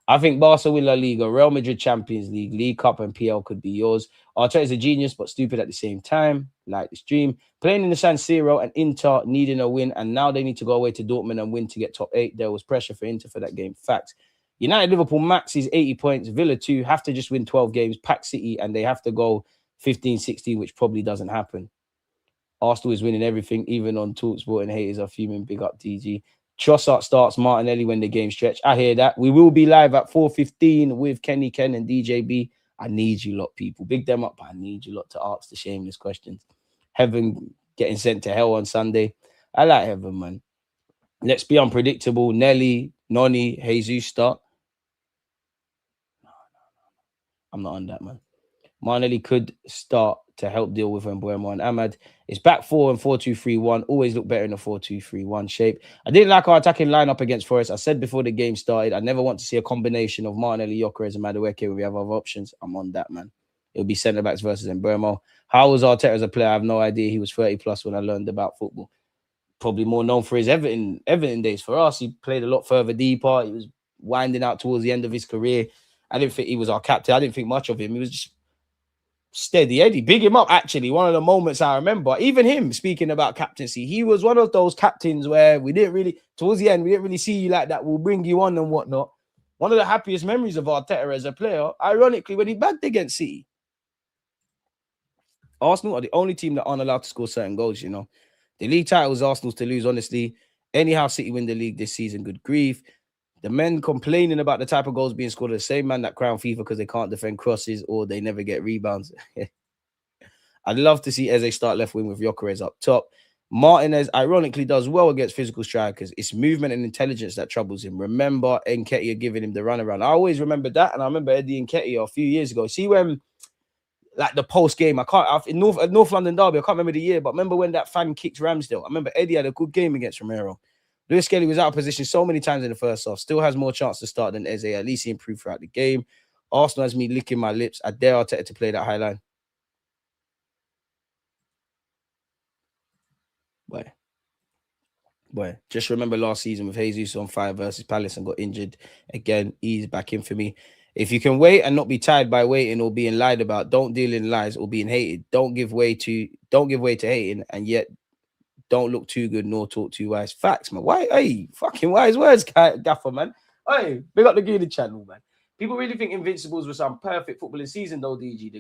I think Barca win La Liga, Real Madrid Champions League, League Cup and PL could be yours. Arteta's a genius, but stupid at the same time. Like this dream. Playing in the San Siro and Inter needing a win, and now they need to go away to Dortmund and win to get top 8. There was pressure for Inter for that game. Fact. United Liverpool max is 80 points. Villa 2 have to just win 12 games. Pack City, and they have to go 15, 16, which probably doesn't happen. Arsenal is winning everything, even on TalkSport, and haters are fuming. Big up DG. Trossard starts Martinelli when the game stretch. I hear that. We will be live at 4:15 with Kenny Ken and DJB. I need you lot, people. Big them up. I need you lot to ask the shameless questions. Heaven getting sent to hell on Sunday. I like heaven, man. Let's be unpredictable. Nelly, Noni, Jesus start. No. I'm not on that, man. Martinelli could start to help deal with Mbeumo and Ahmad. It's back 4 and 4-2-3-1. Always look better in a 4-2-3-1 shape. I didn't like our attacking lineup against Forest. I said before the game started, I never want to see a combination of Martinelli, Gyökeres, and Madueke when we have other options. I'm on that, man. It'll be centre-backs versus Mbeumo. How was Arteta as a player? I have no idea. He was 30 plus when I learned about football. Probably more known for his Everton days. For us, he played a lot further deeper. He was winding out towards the end of his career. I didn't think he was our captain. I didn't think much of him. He was just steady Eddie. Big him up, actually. One of the moments I remember, even him speaking about captaincy, he was one of those captains where we didn't really, towards the end, we didn't really see you like that. We'll bring you on and whatnot. One of the happiest memories of Arteta as a player, ironically, when he bagged against City. Arsenal are the only team that aren't allowed to score certain goals, you know. The league title is Arsenal's to lose, honestly. Anyhow, City win the league this season, good grief. The men complaining about the type of goals being scored are the same man that crown FIFA because they can't defend crosses or they never get rebounds. I'd love to see Eze start left wing with Gyökeres up top. Martinez ironically does well against physical strikers. It's movement and intelligence that troubles him. Remember Nketiah giving him the runaround. I always remember that, and I remember Eddie Nketiah a few years ago. See when, like the post game, in North London derby, I can't remember the year, but remember when that fan kicked Ramsdale? I remember Eddie had a good game against Romero. Lewis Skelly was out of position so many times in the first half. Still has more chance to start than Eze. At least he improved throughout the game. Arsenal has me licking my lips. I dare Arteta to play that high line. Boy, just remember last season with Jesus on fire versus Palace and got injured again. He's back in for me. If you can wait and not be tired by waiting or being lied about, don't deal in lies or being hated. Don't give way to hating, and yet don't look too good nor talk too wise. Facts, man. Why? Hey, fucking wise words, Gaffer, man. Hey, big up the Gooner channel, man. People really think Invincibles was some perfect footballing season, though. DG,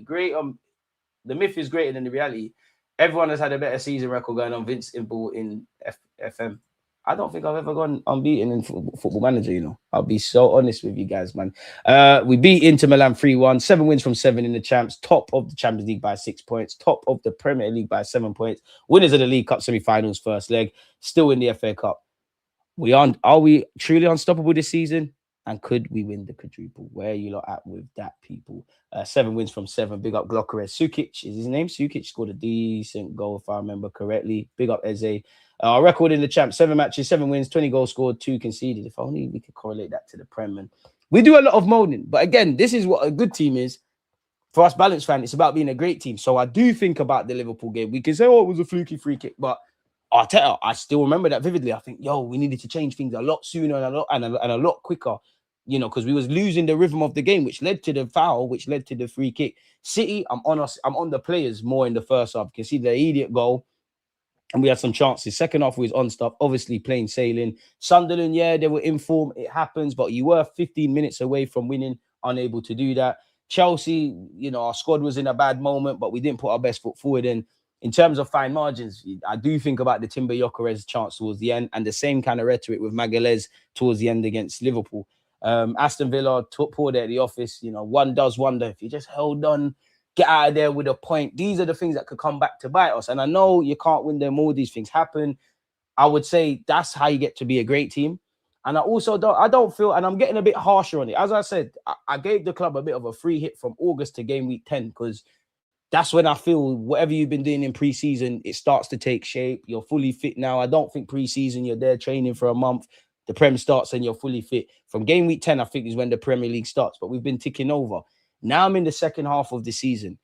the myth is greater than the reality. Everyone has had a better season record going on Invincible in FM. I don't think I've ever gone unbeaten in Football Manager, you know. I'll be so honest with you guys, man. We beat Inter Milan 3-1, 7 wins from 7 in the champs, top of the Champions League by 6 points, top of the Premier League by 7 points, winners of the League Cup semi-finals first leg, still in the FA Cup. Are we truly unstoppable this season? And could we win the quadruple? Where are you lot at with that, people? 7 wins from 7. Big up Gyökeres. Sukic is his name. Sukic scored a decent goal, if I remember correctly. Big up Eze. Our record in the champ: 7 matches, 7 wins, 20 goals scored, 2 conceded. If only we could correlate that to the Prem. And we do a lot of moaning. But again, this is what a good team is. For us Balance fan, it's about being a great team. So I do think about the Liverpool game. We can say, oh, it was a fluky free kick. But Arteta, I still remember that vividly. I think, we needed to change things a lot sooner and a lot quicker. You know, because we was losing the rhythm of the game, which led to the foul, which led to the free kick. City, I'm on the players more in the first half. You can see the immediate goal, and we had some chances. Second half, we was on stuff, obviously plain sailing. Sunderland, they were in form. It happens, but you were 15 minutes away from winning, unable to do that. Chelsea, our squad was in a bad moment, but we didn't put our best foot forward. And in terms of fine margins, I do think about the Timber Gyökeres chance towards the end, and the same kind of rhetoric with Magalhaes towards the end against Liverpool. Aston Villa poured at the office. One does wonder if you just held on, get out of there with a point. These are the things that could come back to bite us. And I know you can't win them. All these things happen. I would say that's how you get to be a great team. And I don't feel, and I'm getting a bit harsher on it. As I said, I gave the club a bit of a free hit from August to game week 10 because that's when I feel whatever you've been doing in pre-season, it starts to take shape. You're fully fit now. I don't think pre-season, you're there training for a month. The Prem starts and you're fully fit. From game week 10, I think is when the Premier League starts, but we've been ticking over. Now I'm in the second half of the season.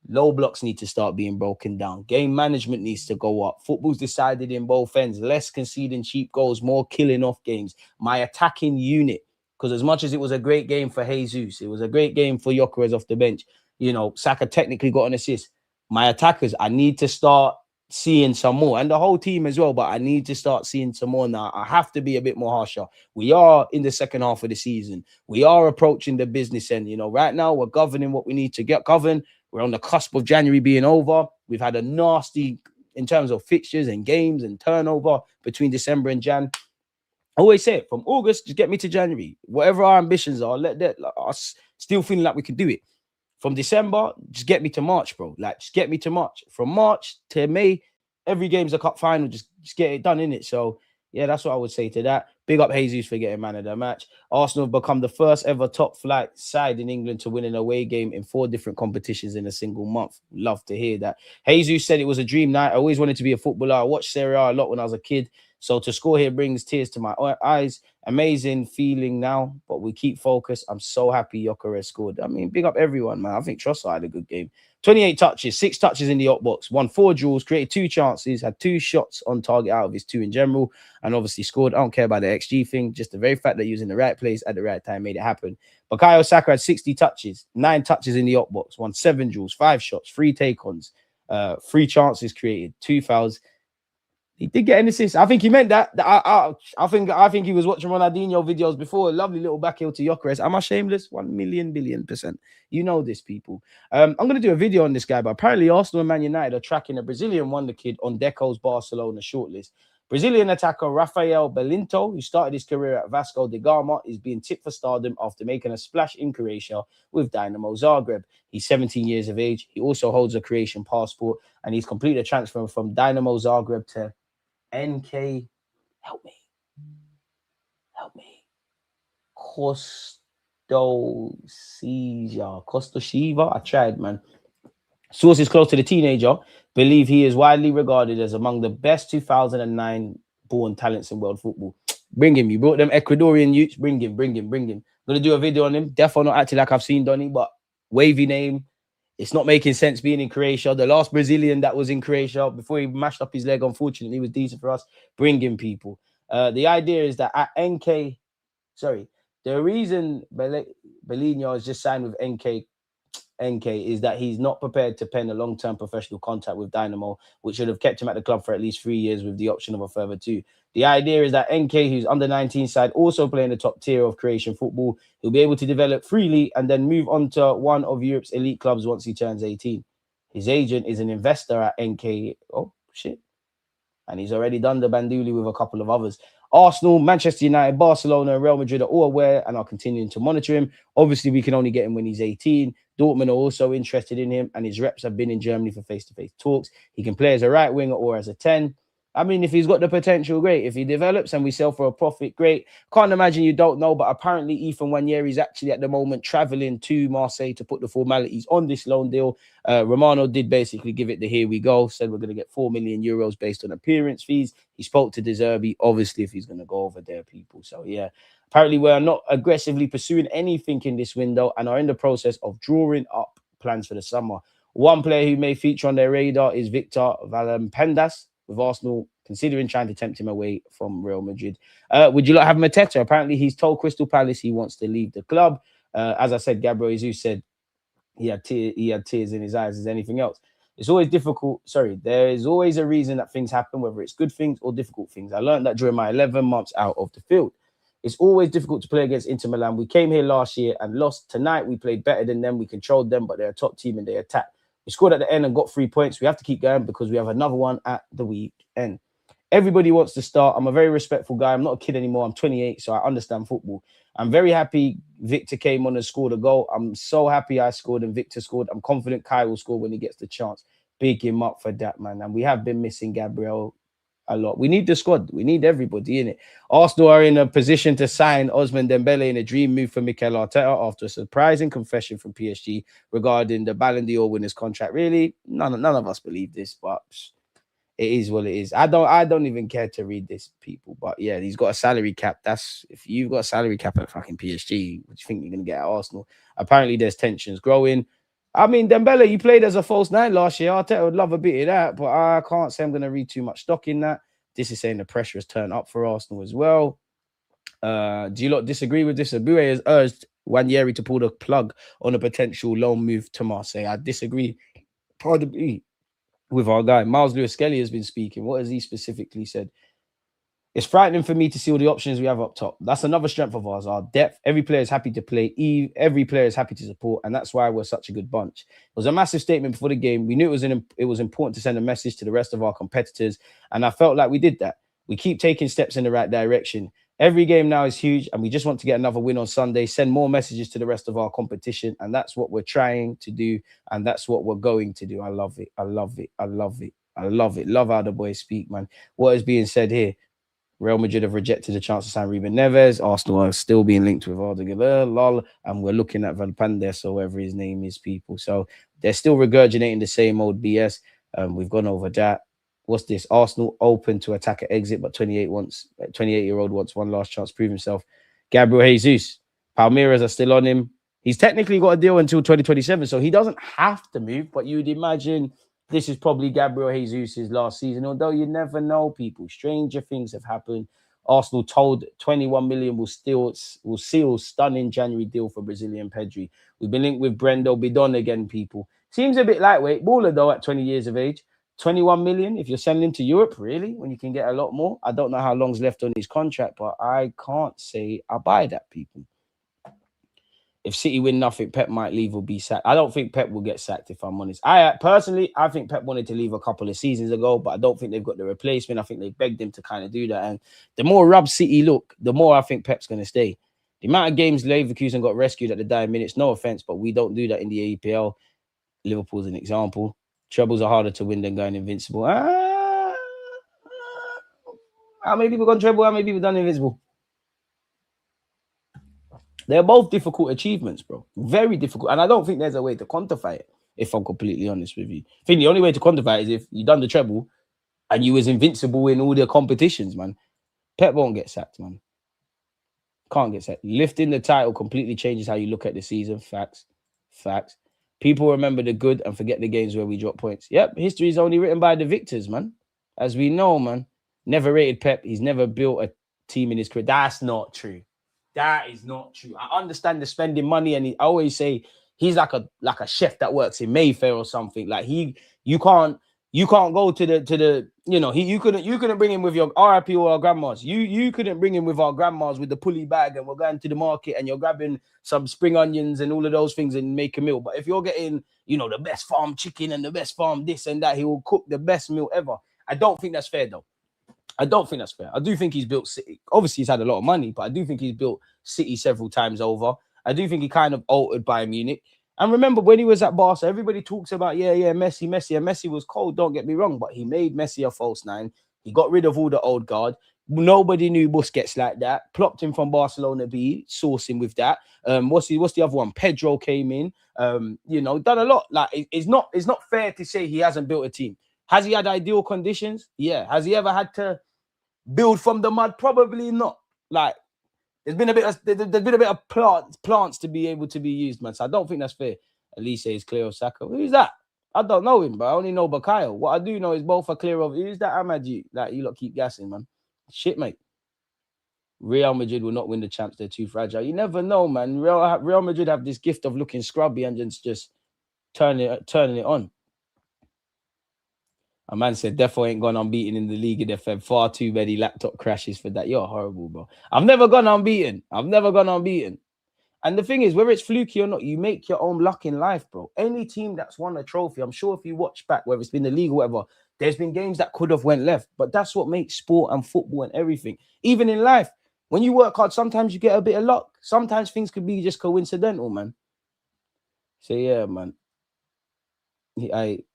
Low blocks need to start being broken down. Game management needs to go up. Football's decided in both ends. Less conceding cheap goals, more killing off games. My attacking unit, because as much as it was a great game for Jesus, it was a great game for Gyökeres off the bench. Saka technically got an assist. My attackers, I need to start seeing some more, and the whole team as well, but I need to start seeing some more now. I have to be a bit more harsher. We are in the second half of the season. We are approaching the business end. Right now we're governing what we need to get governed. We're on the cusp of January being over. We've had a nasty, in terms of fixtures and games and turnover between December and Jan. I always say it, from August, just get me to January. Whatever our ambitions are, let that us still feeling like we can do it. From December, just get me to March, bro. Just get me to March. From March to May, every game's a cup final. Just get it done, innit? So, that's what I would say to that. Big up Jesus for getting man of the match. Arsenal have become the first ever top flight side in England to win an away game in 4 different competitions in a single month. Love to hear that. Jesus said it was a dream night. I always wanted to be a footballer. I watched Serie A a lot when I was a kid. So to score here brings tears to my eyes. Amazing feeling now, but we keep focused. I'm so happy Gyökeres scored. I mean, big up everyone, man. I think Trossard had a good game. 28 touches, 6 touches in the hot box, won 4 duels, created 2 chances, had 2 shots on target out of his 2 in general, and obviously scored. I don't care about the XG thing. Just the very fact that he was in the right place at the right time made it happen. Bukayo Saka had 60 touches, 9 touches in the hot box, won 7 duels, 5 shots, 3 take-ons, 3 chances created, 2 fouls. He did get an assist. I think he meant that. I think he was watching Ronaldinho videos before. A lovely little back heel to Gyökeres. Am I shameless? 1,000,000,000,000%. You know this, people. I'm going to do a video on this guy, but apparently Arsenal and Man United are tracking a Brazilian wonder kid on Deco's Barcelona shortlist. Brazilian attacker Rafael Belinto, who started his career at Vasco da Gama, is being tipped for stardom after making a splash in Croatia with Dynamo Zagreb. He's 17 years of age. He also holds a Croatian passport, and he's completed a transfer from Dynamo Zagreb to NK, help me. Kostoshiva. I tried, man. Sources close to the teenager believe he is widely regarded as among the best 2009 born talents in world football. Bring him. You brought them Ecuadorian youths. Bring him. Gonna do a video on him. Definitely not acting like I've seen Donny, but wavy name. It's not making sense being in Croatia. The last Brazilian that was in Croatia before he mashed up his leg, unfortunately, was decent for us. Bring in people. The idea is that at NK, the reason Bellinho has just signed with NK is that he's not prepared to pen a long-term professional contract with Dynamo, which should have kept him at the club for at least 3 years with the option of a further 2. The idea is that NK, who's under 19 side, also playing the top tier of Croatian football, he'll be able to develop freely and then move on to one of Europe's elite clubs once he turns 18. His agent is an investor at NK. Oh, shit. And he's already done the Banduli with a couple of others. Arsenal, Manchester United, Barcelona, and Real Madrid are all aware and are continuing to monitor him. Obviously, we can only get him when he's 18. Dortmund are also interested in him, and his reps have been in Germany for face-to-face talks. He can play as a right winger or as a 10. I mean, if he's got the potential, great. If he develops and we sell for a profit, great. Can't imagine you don't know, but apparently Ethan Wanyeri is actually at the moment traveling to Marseille to put the formalities on this loan deal. Romano did basically give it the here we go, said we're going to get 4 million euros based on appearance fees. He spoke to De Zerbi, obviously, if he's going to go over there, people. So, yeah. Apparently, we're not aggressively pursuing anything in this window and are in the process of drawing up plans for the summer. One player who may feature on their radar is Victor Vallempendas, with Arsenal considering trying to tempt him away from Real Madrid. Would you like to have Mateta? Apparently, he's told Crystal Palace he wants to leave the club. As I said, Gabriel Jesus said he had tears in his eyes as anything else. It's always difficult. There is always a reason that things happen, whether it's good things or difficult things. I learned that during my 11 months out of the field. It's always difficult to play against Inter Milan. We came here last year and lost. Tonight, we played better than them. We controlled them, but they're a top team and they attack. We scored at the end and got 3 points. We have to keep going because we have another one at the weekend. Everybody wants to start. I'm a very respectful guy. I'm not a kid anymore. I'm 28, so I understand football. I'm very happy Victor came on and scored a goal. I'm so happy I scored and Victor scored. I'm confident Kai will score when he gets the chance. Big him up for that, man. And we have been missing Gabriel a lot. We need the squad. We need everybody in it. Arsenal are in a position to sign Ousmane Dembele in a dream move for Mikel Arteta after a surprising confession from PSG regarding the Ballon d'Or winner's contract. Really, none of us believe this, but it is what it is. I don't even care to read this, people. But yeah, he's got a salary cap. That's if you've got a salary cap at fucking PSG, what do you think you're gonna get at Arsenal? Apparently, there's tensions growing. I mean, Dembele, you played as a false nine last year. Arteta would love a bit of that, but I can't say I'm going to read too much stock in that. This is saying the pressure has turned up for Arsenal as well. Do you lot disagree with this? Abue has urged Wanyeri to pull the plug on a potential loan move to Marseille. I disagree, pardon me, with our guy. Miles Lewis-Skelly has been speaking. What has he specifically said? It's frightening for me to see all the options we have up top. That's another strength of ours, our depth. Every player is happy to play. Every player is happy to support, and that's why we're such a good bunch. It was a massive statement before the game. We knew it was important to send a message to the rest of our competitors, and I felt like we did that. We keep taking steps in the right direction. Every game now is huge, and we just want to get another win on Sunday, send more messages to the rest of our competition, and that's what we're trying to do, and that's what we're going to do. I love it. I love it. I love it. I love it. Love how the boys speak, man. What is being said here? Real Madrid have rejected the chance to sign Ruben Neves. Arsenal are still being linked with Odegaard, and we're looking at Valpandes or whatever his name is, people. So they're still regurgitating the same old BS. We've gone over that. What's this? Arsenal open to attack at exit, but 28-year-old wants one last chance to prove himself. Gabriel Jesus. Palmeiras are still on him. He's technically got a deal until 2027, so he doesn't have to move, but you'd imagine this is probably Gabriel Jesus' last season, although you never know, people. Stranger things have happened. Arsenal told 21 million will seal stunning January deal for Brazilian Pedri. We've been linked with Brendo Bidon again, people. Seems a bit lightweight. Baller, though, at 20 years of age. 21 million, if you're sending him to Europe, really, when you can get a lot more. I don't know how long's left on his contract, but I can't say I buy that, people. If City win nothing, Pep might leave or be sacked. I don't think Pep will get sacked, if I'm honest. I think Pep wanted to leave a couple of seasons ago, but I don't think they've got the replacement. I think they begged him to kind of do that. And the more rub City look, the more I think Pep's going to stay. The amount of games Leverkusen got rescued at the dying minutes, no offense, but we don't do that in the APL. Liverpool's an example. Trebles are harder to win than going invincible. How many people got treble? How many people done invincible? They're both difficult achievements, bro. Very difficult. And I don't think there's a way to quantify it, if I'm completely honest with you. I think the only way to quantify it is if you've done the treble and you was invincible in all the competitions, man. Pep won't get sacked, man. Can't get sacked. Lifting the title completely changes how you look at the season. Facts. People remember the good and forget the games where we drop points. Yep, history is only written by the victors, man. As we know, man. Never rated Pep. He's never built a team in his career. That's not true. That is not true. I understand the spending money, and I always say he's like a chef that works in Mayfair or something. Like you can't go to the you couldn't bring him with your RIP or our grandmas. You couldn't bring him with our grandmas with the pulley bag, and we're going to the market and you're grabbing some spring onions and all of those things and make a meal. But if you're getting the best farm chicken and the best farm this and that, he will cook the best meal ever. I don't think that's fair though. I don't think that's fair. I do think he's built City. Obviously, he's had a lot of money, but I do think he's built City several times over. I do think he kind of altered Bayern Munich. And remember, when he was at Barca, everybody talks about, Messi. And Messi was cold, don't get me wrong, but he made Messi a false nine. He got rid of all the old guard. Nobody knew Busquets like that. Plopped him from Barcelona B, sourcing with that. What's the other one? Pedro came in. Done a lot. Like, it's not fair to say he hasn't built a team. Has he had ideal conditions? Yeah. Has he ever had to build from the mud? Probably not. Like, there's been a bit of plants to be able to be used, man. So I don't think that's fair. Elise is clear of Saka. Who's that? I don't know him, but I only know Bakayo. What I do know is both are clear of. Who's that Amaji? Like, you lot keep gassing, man. Shit, mate. Real Madrid will not win the champs. They're too fragile. You never know, man. Real Madrid have this gift of looking scrubby and just turning it on. A man said Defo ain't gone unbeaten in the league. They've had far too many laptop crashes for that. You're horrible, bro. I've never gone unbeaten. And the thing is, whether it's fluky or not, you make your own luck in life, bro. Any team that's won a trophy, I'm sure if you watch back, whether it's been the league or whatever, there's been games that could have went left. But that's what makes sport and football and everything. Even in life, when you work hard, sometimes you get a bit of luck. Sometimes things could be just coincidental, man. So, yeah, man.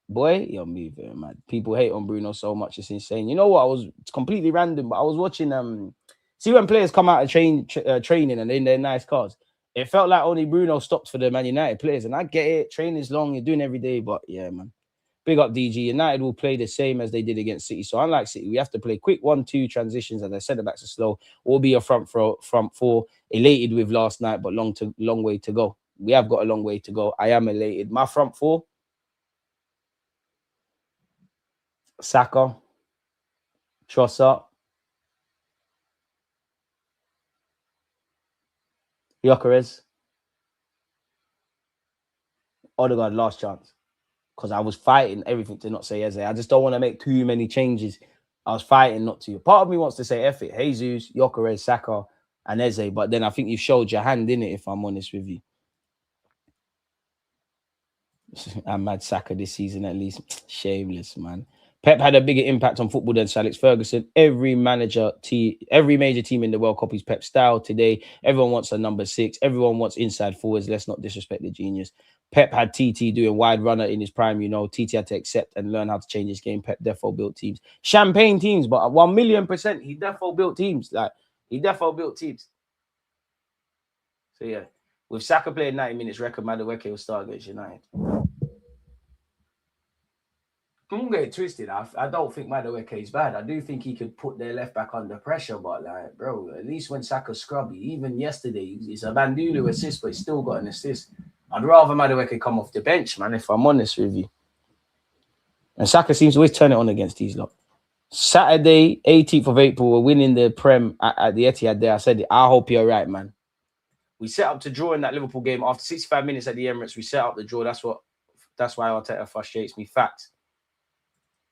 Boy, you're moving, man. People hate on Bruno so much, it's insane. You know what? It's completely random, but I was watching see when players come out of training and in their nice cars. It felt like only Bruno stopped for the Man United players, and I get it. Training's long, you're doing every day, but yeah, man. Big up DG. United will play the same as they did against City. So unlike City, we have to play quick 1-2 transitions, as I said, the backs are slow. Or be a front four. Elated with last night, but long way to go. We have got a long way to go. I am elated. My front four: Saka, Trossard, Gyökeres, Odegaard, last chance. Because I was fighting everything to not say Eze. I just don't want to make too many changes. I was fighting not to. Part of me wants to say F it. Jesus, Gyökeres, Saka, and Eze. But then I think you've showed your hand in it, if I'm honest with you. I'm mad Saka this season at least. Shameless, man. Pep had a bigger impact on football than Sir Alex Ferguson. Every major team in the World Cup is Pep's style today. Everyone wants a number 6. Everyone wants inside forwards. Let's not disrespect the genius. Pep had TT doing wide runner in his prime. TT had to accept and learn how to change his game. Pep defo built teams. Champagne teams, but 1,000,000%, he defo built teams. So, yeah. With Saka playing 90 minutes, record Madueke will start against United. Don't get it twisted. I don't think Madueke is bad. I do think he could put their left back under pressure, but like, bro, at least when Saka's scrubby, even yesterday, it's a Bandulu assist, but he's still got an assist. I'd rather Madueke come off the bench, man, if I'm honest with you. And Saka seems to always turn it on against these lot. Saturday, 18th of April, we're winning the Prem at the Etihad there. I said it. I hope you're right, man. We set up to draw in that Liverpool game. After 65 minutes at the Emirates, we set up the draw. That's why Arteta frustrates me. Facts.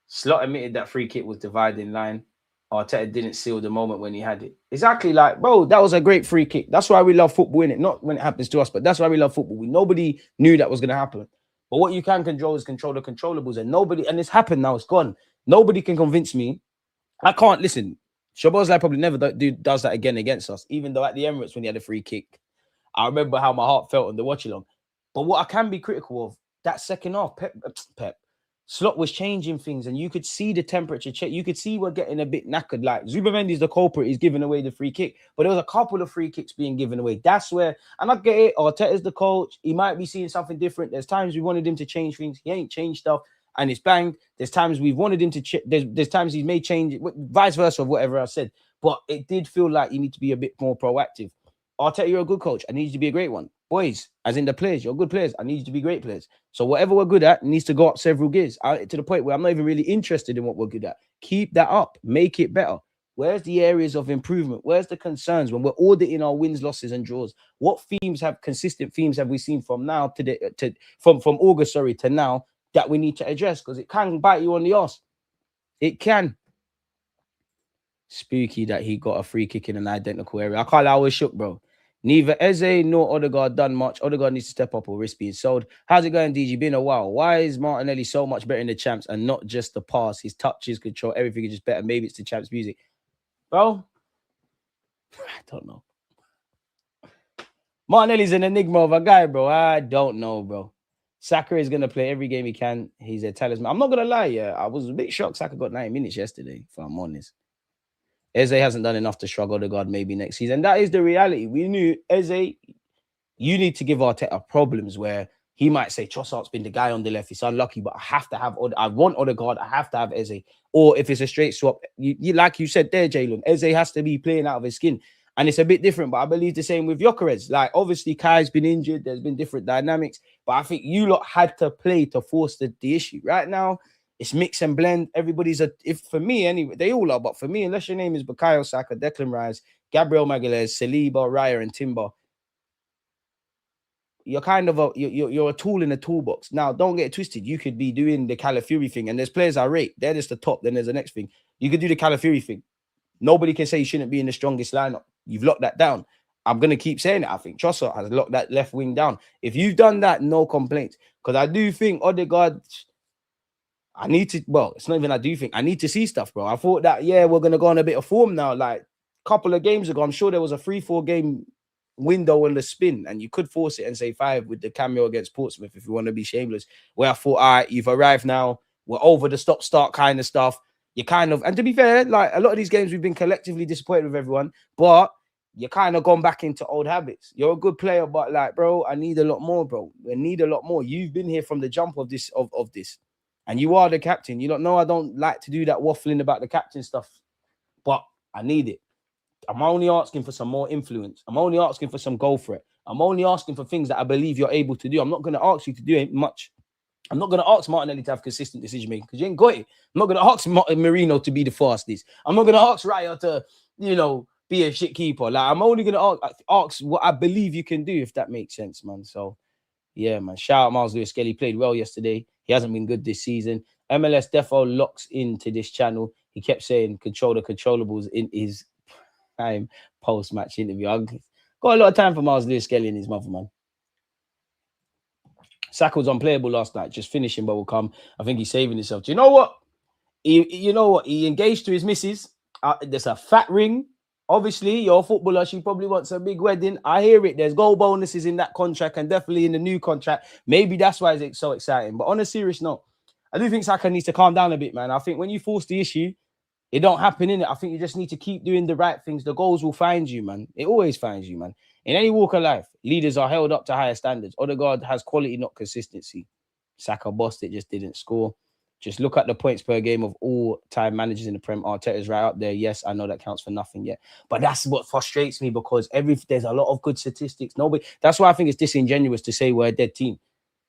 Slot admitted that free kick was dividing line. Arteta didn't seal the moment when he had it. Exactly, like, bro, that was a great free kick. That's why we love football, innit? Not when it happens to us, but that's why we love football. Nobody knew that was going to happen. But what you can control is control the controllables. And it's happened now. It's gone. Nobody can convince me. I can't listen. Szoboszlai probably never does that again against us, even though at the Emirates when he had a free kick, I remember how my heart felt on the watch along. But what I can be critical of, that second half, Pep. Slot was changing things, and you could see the temperature check. You could see we're getting a bit knackered. Like, Zubamendi's the culprit. He's giving away the free kick. But there was a couple of free kicks being given away. That's where, and I get it, Arteta's the coach. He might be seeing something different. There's times we wanted him to change things. He ain't changed stuff. and it's banged. There's times we've wanted him to there's times he's made change, vice versa of whatever I said. But it did feel like you need to be a bit more proactive. Arteta, you're a good coach. I need you to be a great one. Boys, as in the players, you're good players. I need you to be great players. So whatever we're good at needs to go up several gears to the point where I'm not even really interested in what we're good at. Keep that up. Make it better. Where's the areas of improvement? Where's the concerns when we're auditing our wins, losses, and draws? What consistent themes have we seen from now from August, to now that we need to address? Because it can bite you on the arse. It can. Spooky that he got a free kick in an identical area. I can't lie, I was shook, bro. Neither Eze nor Odegaard done much. Odegaard needs to step up or risk being sold. How's it going, DG? Been a while. Why is Martinelli so much better in the champs and not just the pass? His touches, control, everything is just better. Maybe it's the champs music. Bro, I don't know. Martinelli's an enigma of a guy, bro. I don't know, bro. Saka is going to play every game he can. He's a talisman. I'm not going to lie, yeah. I was a bit shocked Saka got 90 minutes yesterday, if I'm honest. Eze hasn't done enough to struggle to God maybe next season. That is the reality. We knew, Eze, you need to give Arteta problems where he might say, Trossard's been the guy on the left. It's unlucky, but I have to have, I want Odegaard. I have to have Eze. Or if it's a straight swap, you like you said there, Jalen, Eze has to be playing out of his skin. And it's a bit different, but I believe the same with Gyökeres. Like, obviously, Kai's been injured. There's been different dynamics. But I think you lot had to play to force the issue. Right now, it's mix and blend. Everybody's for me anyway, they all are. But for me, unless your name is Bukayo Saka, Declan Rice, Gabriel Magalhaes, Saliba, Raya, and Timber, you're kind of you're a tool in a toolbox. Now, don't get it twisted. You could be doing the Calafiori thing, and there's players I rate. They're just the top. Then there's the next thing. You could do the Calafiori thing. Nobody can say you shouldn't be in the strongest lineup. You've locked that down. I'm going to keep saying it. I think Trossard has locked that left wing down. If you've done that, no complaints. Because I do think Odegaard, I need to, well, it's not even I do think, I need to see stuff, bro. I thought that, yeah, we're going to go on a bit of form now. Like a couple of games ago, I'm sure there was a 3-4 game window on the spin, and you could force it and say 5 with the cameo against Portsmouth if you want to be shameless, where I thought, all right, you've arrived now. We're over the stop-start kind of stuff. You kind of, and to be fair, like a lot of these games, we've been collectively disappointed with everyone, but you kind of gone back into old habits. You're a good player, but like, bro, I need a lot more, bro. I need a lot more. You've been here from the jump of this, of this, and you are the captain. You don't know I don't like to do that waffling about the captain stuff, but I need it. I'm only asking for some more influence. I'm only asking for some goal threat. I'm only asking for things that I believe you're able to do. I'm not going to ask you to do much. I'm not going to ask Martinelli to have consistent decision making because you ain't got it. I'm not going to ask Marino to be the fastest. I'm not going to ask Raya to, be a shit keeper. Like, I'm only going to ask what I believe you can do, if that makes sense, man. So, yeah, man. Shout out Miles Lewis Skelly. Played well yesterday. He hasn't been good this season. MLS Defo locks into this channel. He kept saying control the controllables in his time post-match interview. I've got a lot of time for Miles Lewis Skelly and his mother, man. Saka was unplayable last night. Just finishing, but will come. I think he's saving himself. Do you know what? He engaged to his missus. There's a fat ring. Obviously, you're a footballer. She probably wants a big wedding. I hear it. There's goal bonuses in that contract and definitely in the new contract. Maybe that's why it's so exciting. But on a serious note, I do think Saka needs to calm down a bit, man. I think when you force the issue, it don't happen, innit? I think you just need to keep doing the right things. The goals will find you, man. It always finds you, man. In any walk of life, leaders are held up to higher standards. Odegaard has quality, not consistency. Saka bossed it, just didn't score. Just look at the points per game of all-time managers in the Prem. Arteta's right up there. Yes, I know that counts for nothing yet. But that's what frustrates me because there's a lot of good statistics. That's why I think it's disingenuous to say we're a dead team.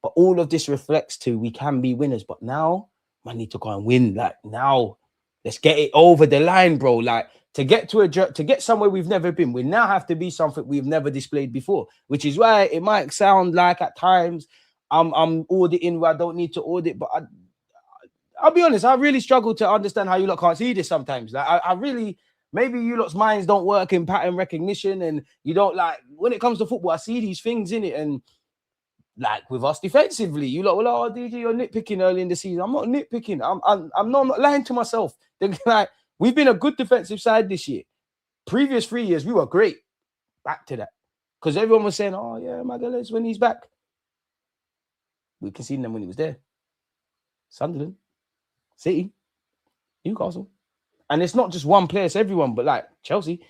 But all of this reflects to we can be winners. But now, man, need to go and win. Like, now, let's get it over the line, bro. Like, to get somewhere we've never been, we now have to be something we've never displayed before, which is why it might sound like at times I'm auditing where I don't need to audit, but I'll be honest, I really struggle to understand how you lot can't see this sometimes. Like, I really, maybe you lot's minds don't work in pattern recognition and you don't like, when it comes to football, I see these things in it and like with us defensively, you lot, well, oh, DJ, you're nitpicking early in the season. I'm not nitpicking. I'm not lying to myself. Like, we've been a good defensive side this year. Previous 3 years, we were great. Back to that. Because everyone was saying, oh, yeah, Magalhaes, when he's back. We can see them when he was there. Sunderland, City, Newcastle. And it's not just one player, it's everyone. But like Chelsea,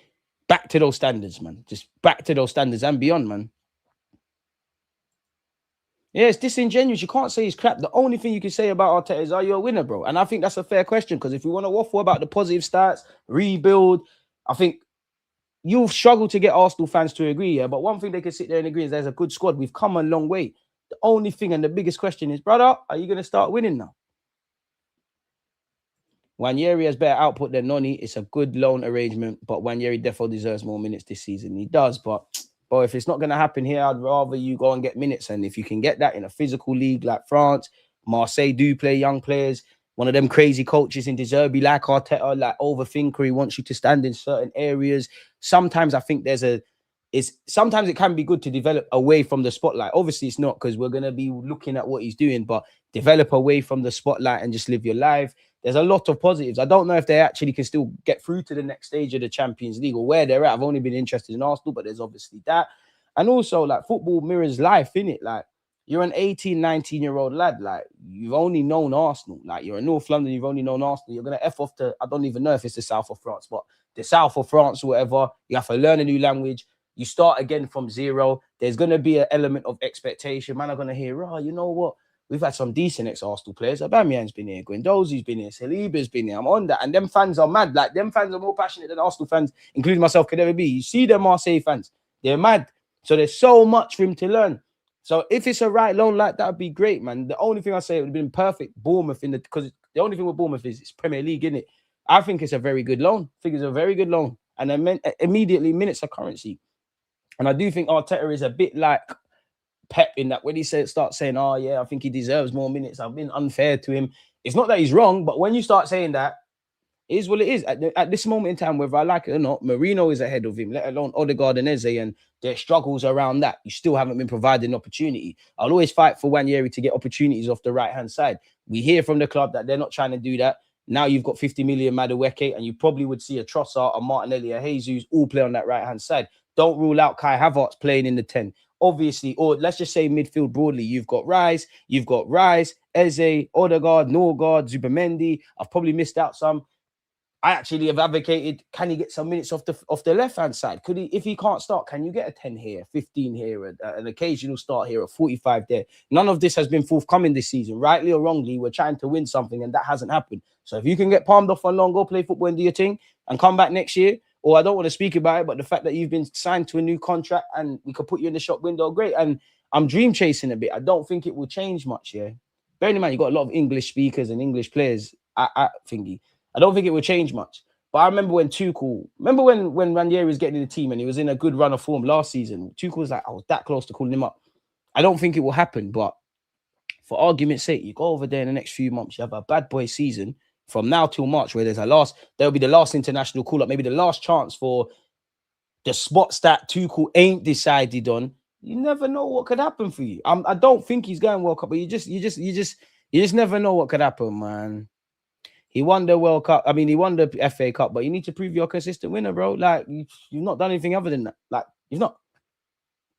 back to those standards, man. Just back to those standards and beyond, man. Yeah, it's disingenuous. You can't say he's crap. The only thing you can say about Arteta is, are you a winner, bro? And I think that's a fair question, because if we want to waffle about the positive stats, rebuild, I think you'll struggle to get Arsenal fans to agree, yeah. But one thing they can sit there and agree is there's a good squad. We've come a long way. The only thing and the biggest question is, brother, are you going to start winning now? Wanyeri has better output than Noni. It's a good loan arrangement, but Wanyeri definitely deserves more minutes this season. He does, but if it's not going to happen here, I'd rather you go and get minutes. And if you can get that in a physical league like France, Marseille do play young players. One of them crazy coaches in De Zerbi, like Arteta, like overthinker. He wants you to stand in certain areas. Sometimes I think sometimes it can be good to develop away from the spotlight. Obviously, it's not, because we're going to be looking at what he's doing, but develop away from the spotlight and just live your life. There's a lot of positives. I don't know if they actually can still get through to the next stage of the Champions League or where they're at. I've only been interested in Arsenal, but there's obviously that. And also, like, football mirrors life, innit? Like, you're an 18, 19-year-old lad. Like, you've only known Arsenal. Like, you're in North London, you've only known Arsenal. You're going to F off to, I don't even know if it's the south of France, but the south of France or whatever. You have to learn a new language. You start again from zero. There's going to be an element of expectation. Man are going to hear, oh, you know what? We've had some decent ex-Arsenal players. Aubameyang's been here. Guendouzi's been here. Saliba's been here. I'm on that. And them fans are mad. Like, them fans are more passionate than Arsenal fans, including myself, could ever be. You see them Marseille fans. They're mad. So there's so much for him to learn. So if it's a right loan like that, would be great, man. The only thing I say, it would have been perfect Bournemouth because the only thing with Bournemouth is it's Premier League, isn't it? I think it's a very good loan. I think it's a very good loan. And then immediately minutes are currency. And I do think Arteta is a bit like Pep in that when he starts saying, oh, yeah, I think he deserves more minutes, I've been unfair to him. It's not that he's wrong, but when you start saying that, it is what it is. At this moment in time, whether I like it or not, Marino is ahead of him, let alone Odegaard and Eze, and their struggles around that. You still haven't been provided an opportunity. I'll always fight for Wanyeri to get opportunities off the right-hand side. We hear from the club that they're not trying to do that. Now you've got 50 million Madueke, and you probably would see a Trossard, a Martinelli, a Jesus all play on that right-hand side. Don't rule out Kai Havertz playing in the 10. Obviously, or let's just say midfield broadly, you've got Rice, Eze, Odegaard, Norgard, Zubimendi. I've probably missed out some. I actually have advocated, can he get some minutes off the left-hand side? Could he, if he can't start, can you get a 10 here, 15 here, an occasional start here, a 45 there? None of this has been forthcoming this season. Rightly or wrongly, we're trying to win something, and that hasn't happened. So if you can get palmed off on long, go play football and do your thing, and come back next year, or I don't want to speak about it, but the fact that you've been signed to a new contract and we could put you in the shop window, great. And I'm dream chasing a bit. I don't think it will change much, yeah? Bearing in mind, you've got a lot of English speakers and English players at thingy. I don't think it will change much. But I remember when when Ranieri was getting in the team and he was in a good run of form last season, Tuchel was like, I was that close to calling him up. I don't think it will happen, but for argument's sake, you go over there in the next few months, you have a bad boy season from now till March, where there'll be the last international call-up, maybe the last chance for the spots that Tuchel ain't decided on. You never know what could happen for you. I don't think he's going World Cup, but you just never know what could happen, man. He won the World Cup. I mean, he won the FA Cup, but you need to prove you're a consistent winner, bro. Like, you've not done anything other than that. Like, you've not.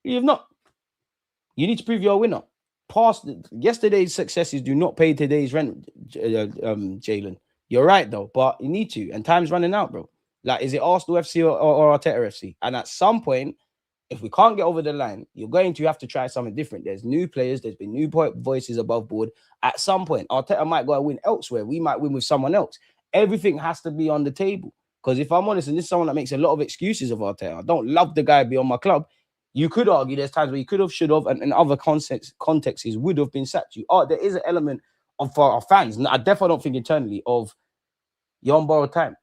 You need to prove you're a winner. Past yesterday's successes do not pay today's rent, Jalen. You're right, though, but you need to. And time's running out, bro. Like, is it Arsenal FC or Arteta FC? And at some point, if we can't get over the line, you're going to have to try something different. There's new players. There's been new voices above board. At some point, Arteta might go and win elsewhere. We might win with someone else. Everything has to be on the table. Because if I'm honest, and this is someone that makes a lot of excuses of Arteta, I don't love the guy beyond my club. You could argue there's times where you could have, should have, and in other contexts would have been sacked. There is an element of, for our fans, I definitely don't think internally, of you're on borrowed time.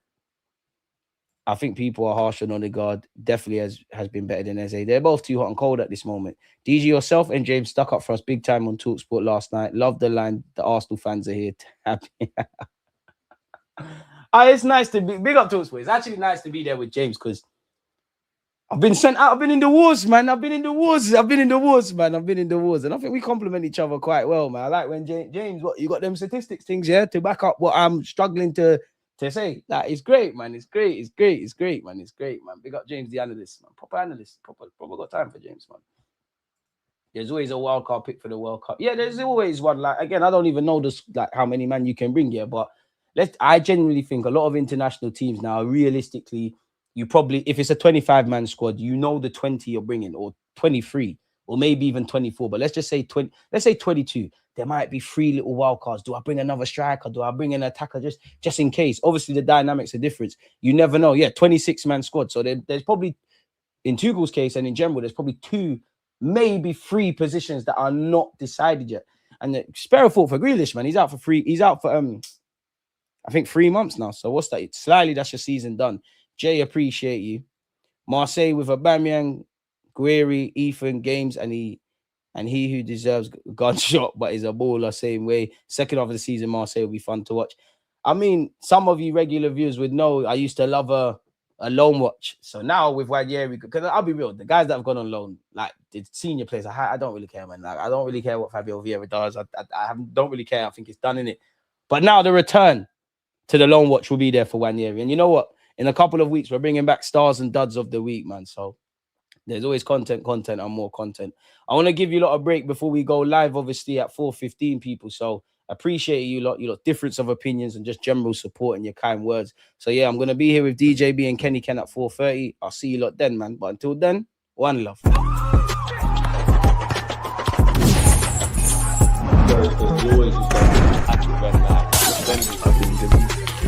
I think people are harsh on Odegaard. Definitely has been better than Eze. They're both too hot and cold at this moment. DG, yourself and James stuck up for us big time on TalkSport last night. Love the line. The Arsenal fans are here. It's nice to be big up TalkSport. It's actually nice to be there with James because I've been sent out. I've been in the wars, man. I've been in the wars, man. And I think we complement each other quite well, man. I like when James, what you got them statistics things, yeah, to back up what I'm struggling to say. Like, it's great, man. It's great, man. Big up James, the analyst, man. Proper analyst. Proper got time for James, man. There's always a wild card pick for the World Cup. Yeah, there's always one. Like, again, I don't even know this, like, how many man you can bring here, but I genuinely think a lot of international teams now, realistically, you probably, if it's a 25-man squad, you know the 20 you're bringing, or 23, or maybe even 24. But let's just say 20. Let's say 22. There might be 3 little wild cards. Do I bring another striker? Do I bring an attacker just in case? Obviously, the dynamics are different. You never know. Yeah, 26-man squad. So there's probably, in Tuchel's case and in general, there's probably 2, maybe 3 positions that are not decided yet. And spare a thought for Grealish, man. He's out for 3. He's out for I think 3 months now. So what's that? Slightly, that's your season done. Jay, appreciate you. Marseille with Aubameyang, Guerri, Ethan, Games, and he who deserves a gunshot but is a baller same way. Second half of the season, Marseille will be fun to watch. I mean, some of you regular viewers would know I used to love a loan watch. So now with Wanyeri, because I'll be real, the guys that have gone on loan, like the senior players, I don't really care, man. Like, I don't really care what Fabio Vieira does. I don't really care. I think it's done in it. But now the return to the loan watch will be there for Wanyeri. And you know what? In a couple of weeks, we're bringing back stars and duds of the week, man. So there's always content, and more content. I want to give you a lot of break before we go live, obviously, at 4:15, people. So appreciate you lot difference of opinions and just general support and your kind words. So yeah, I'm going to be here with DJB and Kenny Ken at 4:30. I'll see you lot then, man. But until then, one love.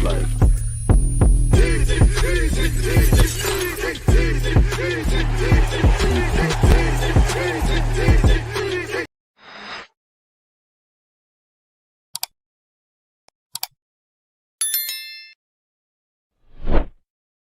Like